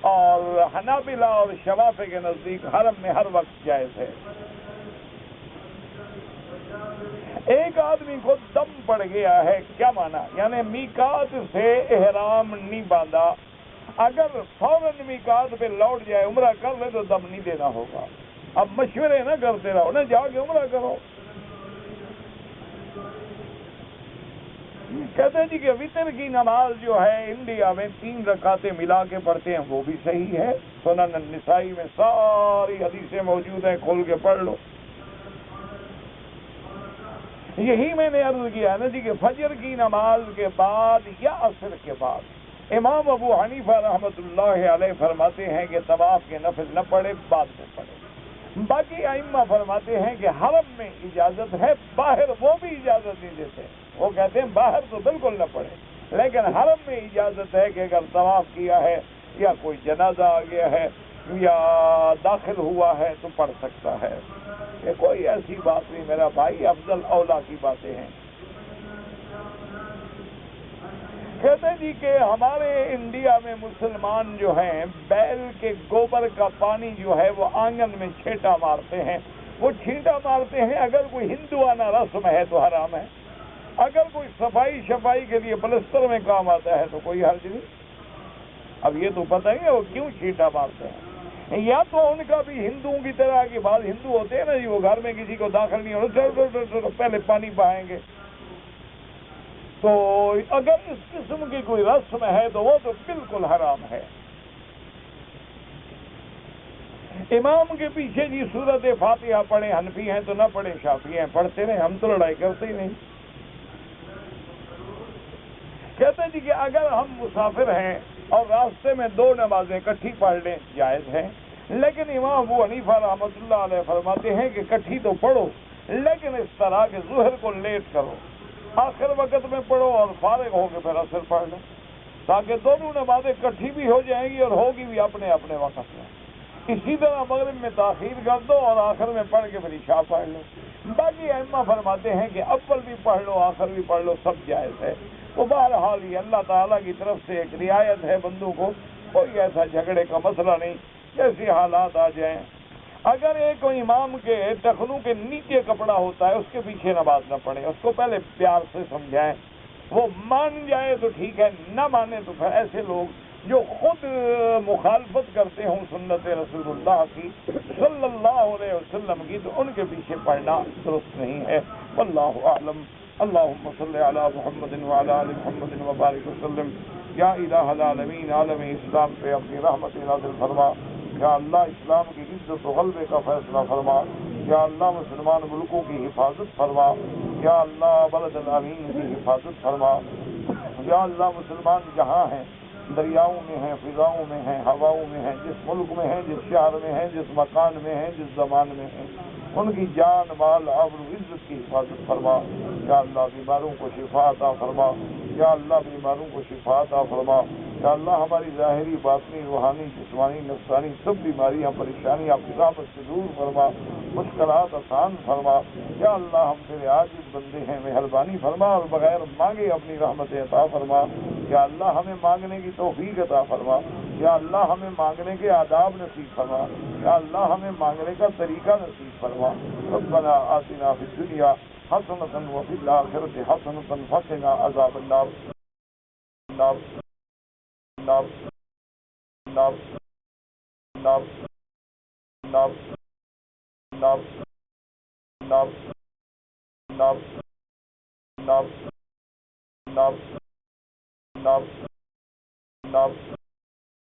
اور حنابلہ اور شوافی کے نزدیک حرم میں ہر وقت جائز ہے۔ ایک آدمی کو دم پڑ گیا ہے، کیا مانا؟ یعنی میقات سے احرام نہیں باندھا، اگر فوراً میقات پہ لوٹ جائے عمرہ کر لے تو دم نہیں دینا ہوگا۔ اب مشورے نہ کرتے رہو نا، جا کے عمرہ کرو۔ کہتے ہیں جی کہ وطر کی نماز جو ہے انڈیا میں 3 رکعتیں ملا کے پڑھتے ہیں، وہ بھی صحیح ہے، سنن النسائی میں ساری حدیثیں موجود ہیں، کھول کے پڑھ لو۔ یہی میں نے عرض کیا نا جی کہ فجر کی نماز کے بعد یا عصر کے بعد امام ابو حنیفہ رحمۃ اللہ علیہ فرماتے ہیں کہ طواف کے نفل نہ پڑھے، بعد میں پڑھے۔ باقی ائمہ فرماتے ہیں کہ حرم میں اجازت ہے، باہر وہ بھی اجازت نہیں دیتے، وہ کہتے ہیں باہر تو بالکل نہ پڑھے، لیکن حرم میں اجازت ہے کہ اگر طواف کیا ہے یا کوئی جنازہ آ گیا ہے یا داخل ہوا ہے تو پڑھ سکتا ہے، کہ کوئی ایسی بات نہیں میرا بھائی، افضل اولا کی باتیں ہیں۔ کہتے ہیں جی کہ ہمارے انڈیا میں مسلمان جو ہیں بیل کے گوبر کا پانی جو ہے وہ آنگن میں چھینٹا مارتے ہیں، وہ چھینٹا مارتے ہیں، اگر کوئی ہندوانہ رسم ہے تو حرام ہے، اگر کوئی صفائی شفائی کے لیے پلستر میں کام آتا ہے تو کوئی حرج نہیں۔ اب یہ تو پتہ ہی ہے وہ کیوں چھینٹا مارتے ہیں، یا تو ان کا بھی ہندوؤں کی طرح کے بعض ہندو ہوتے ہیں نا جی، وہ گھر میں کسی کو داخل نہیں ہونا، پہلے پانی بہائیں گے، تو اگر اس قسم کی کوئی رسم ہے تو وہ تو بالکل حرام ہے۔ امام کے پیچھے جی سورت فاتحہ پڑھیں، حنفی ہیں تو نہ پڑھیں، شافعی ہیں پڑھتے رہیں، ہم تو لڑائی کرتے ہی نہیں۔ کہتے ہیں جی کہ اگر ہم مسافر ہیں اور راستے میں 2 نمازیں اکٹھی پڑھ لیں جائز ہے، لیکن امام ابو حنیفہ رحمۃ اللہ علیہ فرماتے ہیں کہ اکٹھی تو پڑھو، لیکن اس طرح کہ ظہر کو لیٹ کرو، آخر وقت میں پڑھو اور فارغ ہو کے پھر عصر پڑھ لو، تاکہ دونوں نمازیں اکٹھی بھی ہو جائیں گی اور ہوگی بھی اپنے اپنے وقت میں۔ اسی طرح مغرب میں تاخیر کر دو اور آخر میں پڑھ کے پھر عشاء پڑھ لو۔ باقی ائمہ فرماتے ہیں کہ اول بھی پڑھ لو آخر بھی پڑھ لو، سب جائز ہے۔ تو بہرحال یہ اللہ تعالیٰ کی طرف سے ایک رعایت ہے بندوں کو، کوئی ایسا جھگڑے کا مسئلہ نہیں، جیسے حالات آ جائیں۔ اگر ایک امام کے ٹخنوں کے نیچے کپڑا ہوتا ہے اس کے پیچھے نماز نہ پڑھیں، اس کو پہلے پیار سے سمجھائیں، وہ مان جائے تو ٹھیک ہے، نہ مانے تو پھر ایسے لوگ جو خود مخالفت کرتے ہوں سنت رسول اللہ کی صلی اللہ علیہ وسلم کی، تو ان کے پیچھے پڑھنا درست نہیں ہے۔ واللہ اعلم۔ اللہم صلی علی محمد وعلی آل محمد وبارک وسلم۔ یا الہ العالمین، عالم اسلام پہ اپنی رحمت نازل فرما۔ یا اللہ اسلام کی عزت و غلبے کا فیصلہ فرما۔ یا اللہ مسلمان ملکوں کی حفاظت فرما۔ یا اللہ بلد الامین کی حفاظت فرما۔ یا اللہ مسلمان جہاں ہیں، دریاؤں میں ہیں، فضاؤں میں ہیں، ہواؤں میں ہیں، جس ملک میں ہیں، جس شہر میں ہیں، جس مکان میں ہیں، جس زمان میں ہیں، ان کی جان مال آبرو عزت کی حفاظت فرما۔ یا اللہ بیماروں کو شفا عطا فرما۔ یا اللہ بیماروں کو شفا عطا فرما۔ یا اللہ ہماری ظاہری باطنی روحانی جسمانی نفسانی سب بیماریاں پریشانیاں اپنی رحمت سے دور فرما، مشکلات آسان فرما۔ یا اللہ ہم تیرے عاجز بندے ہیں، مہربانی فرما اور بغیر مانگے اپنی رحمت عطا فرما۔ یا اللہ ہمیں مانگنے کی توفیق عطا فرما۔ یا اللہ ہمیں مانگنے کے آداب نصیب فرما۔ یا اللہ ہمیں مانگنے کا طریقہ نصیب فرما۔ ربنا آتنا فی الدنیا حسنۃ وفی الآخرۃ حسنۃ وقنا عذاب النار۔ نار نار نار نار نار نار نار نار نار نار نار نار